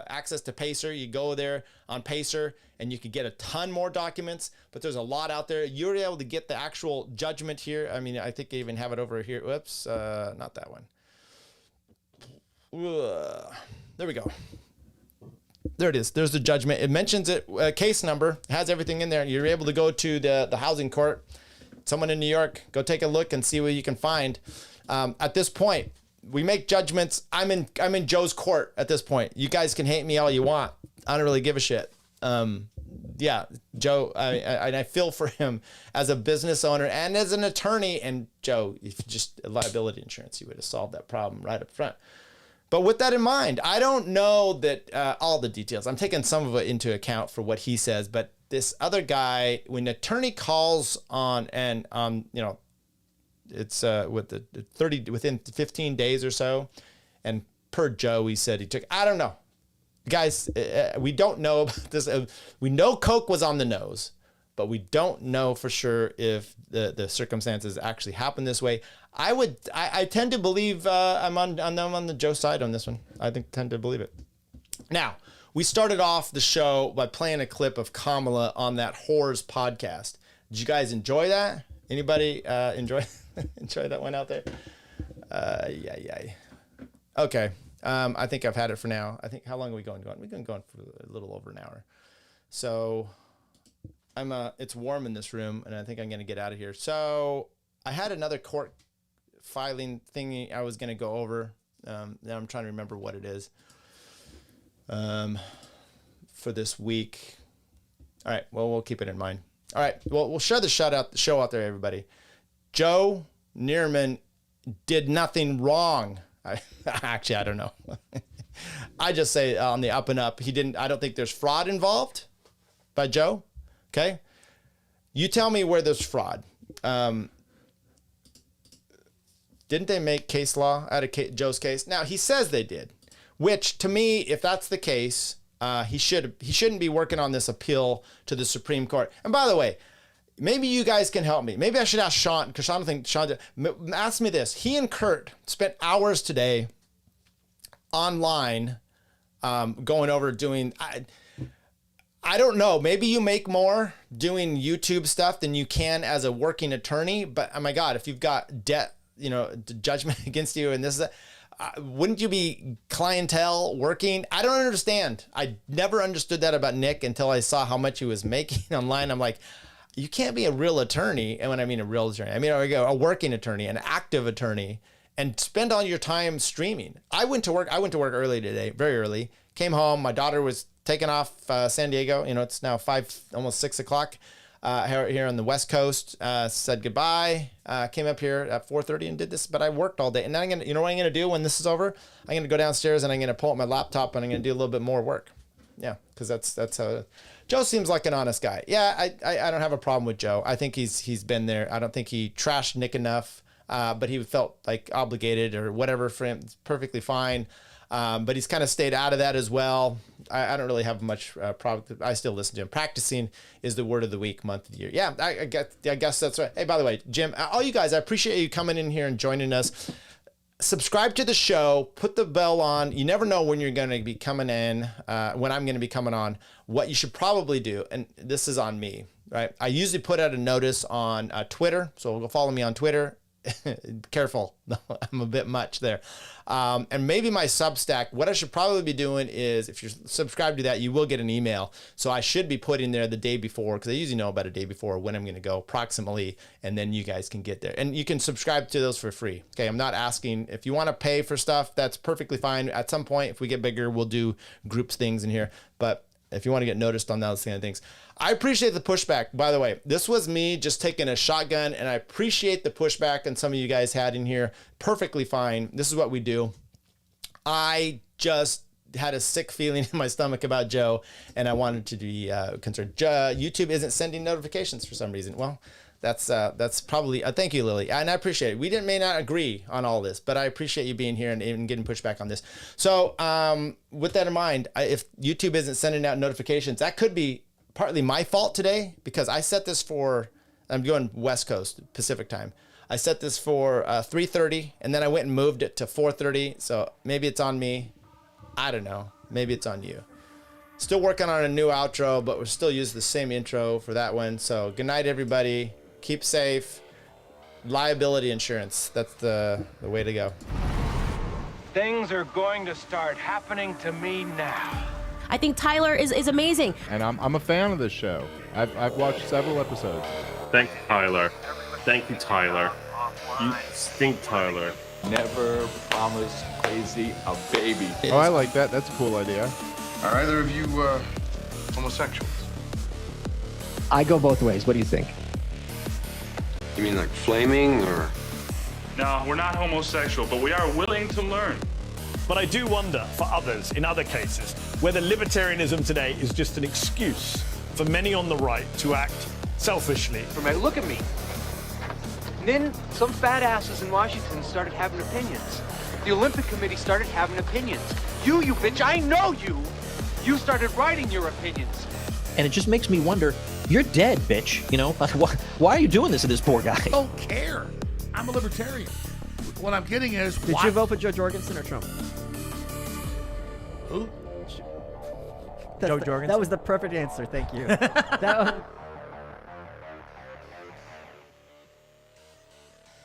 access to Pacer, you go there on Pacer and you can get a ton more documents, but there's a lot out there. You're able to get the actual judgment here. I mean, I think they even have it over here. Whoops, not that one. There we go. There it is. There's the judgment. It mentions it, case number, has everything in there. You're able to go to the housing court. Someone in New York, go take a look and see what you can find. At this point, we make judgments. I'm in Joe's court at this point. You guys can hate me all you want. I don't really give a shit. Yeah, Joe, I feel for him as a business owner and as an attorney. And Joe, if just liability insurance, you would have solved that problem right up front. But with that in mind, I don't know that all the details. I'm taking some of it into account for what he says. But this other guy, when the attorney calls on and you know, it's with the 30 within 15 days or so, and per Joe, he said he took. I don't know, guys. We don't know about this. We know Coke was on the nose, but we don't know for sure if the circumstances actually happened this way. I tend to believe I'm on the Joe side on this one. Tend to believe it. Now, we started off the show by playing a clip of Kamala on that Whores podcast. Did you guys enjoy that? Anybody enjoy that one out there? Yeah. Okay. I think I've had it for now. I think, how long are we going? We've been going for a little over an hour. So it's warm in this room, and I think I'm going to get out of here. So I had another court filing thingy I was going to go over. Now I'm trying to remember what it is for this week. All right. Well, we'll keep it in mind. All right. Well, we'll share the show out there, everybody. Joe Nierman did nothing wrong. Actually, I don't know. I just say on the up and up. I don't think there's fraud involved by Joe. Okay. You tell me where there's fraud. Didn't they make case law out of Joe's case? Now, he says they did, which to me, if that's the case, he shouldn't be working on this appeal to the Supreme Court. And by the way, maybe you guys can help me. Maybe I should ask Sean, because I don't think Sean did. Ask me this. He and Kurt spent hours today online going over doing... I don't know. Maybe you make more doing YouTube stuff than you can as a working attorney. But oh my God, if you've got debt, judgment against you and this is wouldn't you be clientele working? I don't understand. I never understood that about Nick until I saw how much he was making online. I'm like, you can't be a real attorney. And when I mean a real attorney, I mean a working attorney, an active attorney, and spend all your time streaming. I went to work early today, very early. Came home. My daughter was taking off San Diego. It's now 5, almost 6 o'clock here on the West Coast. Said goodbye. Came up here at 4:30 and did this, but I worked all day. And then what I'm gonna do when this is over? I'm gonna go downstairs and I'm gonna pull up my laptop and I'm gonna do a little bit more work. Yeah, because that's how. Joe seems like an honest guy. Yeah, I don't have a problem with Joe. I think he's been there. I don't think he trashed Nick enough, but he felt like obligated or whatever for him. It's perfectly fine. But he's kind of stayed out of that as well. I don't really have much problem. I still listen to him. Practicing is the word of the week, month of the year. Yeah, I guess that's right. Hey, by the way, Jim, all you guys, I appreciate you coming in here and joining us. Subscribe to the show. Put the bell on. You never know when you're going to be coming in, when I'm going to be coming on. What you should probably do, and this is on me, right? I usually put out a notice on Twitter, so go follow me on Twitter. Careful, I'm a bit much there. And maybe my Substack, what I should probably be doing is, if you're subscribed to that, you will get an email. So I should be putting there the day before, because I usually know about a day before when I'm going to go approximately, and then you guys can get there. And you can subscribe to those for free. Okay, I'm not asking. If you want to pay for stuff, that's perfectly fine. At some point, if we get bigger, we'll do groups things in here. But if you want to get noticed on those kind of things. I appreciate the pushback. By the way, this was me just taking a shotgun, and I appreciate the pushback and some of you guys had in here. Perfectly fine. This is what we do. I just had a sick feeling in my stomach about Joe, and I wanted to be concerned. YouTube isn't sending notifications for some reason. Well, that's probably thank you, Lily, and I appreciate it. We may not agree on all this, but I appreciate you being here and getting pushback on this. So with that in mind, if YouTube isn't sending out notifications, that could be partly my fault today, because I set this for, I'm going West Coast Pacific time. I set this for 3:30, and then I went and moved it to 4:30. So maybe it's on me. I don't know. Maybe it's on you. Still working on a new outro, but we're still using the same intro for that one. So good night, everybody. Keep safe. Liability insurance. That's the way to go. Things are going to start happening to me now. I think Tyler is amazing. And I'm a fan of this show. I've watched several episodes. Thank you, Tyler. Thank you, Tyler. You stink, Tyler. Never promise crazy a baby. Oh, I like that. That's a cool idea. Are either of you homosexuals? I go both ways. What do you think? You mean like flaming or? No, we're not homosexual, but we are willing to learn. But I do wonder, for others, in other cases, whether libertarianism today is just an excuse for many on the right to act selfishly. Look at me. And then some fat asses in Washington started having opinions. The Olympic Committee started having opinions. You bitch, I know you. You started writing your opinions. And it just makes me wonder, you're dead, bitch. You know, why are you doing this to this poor guy? I don't care. I'm a libertarian. What I'm getting is, Did you vote for Joe Jorgensen or Trump? Who? Joe Jorgensen. That was the perfect answer. Thank you.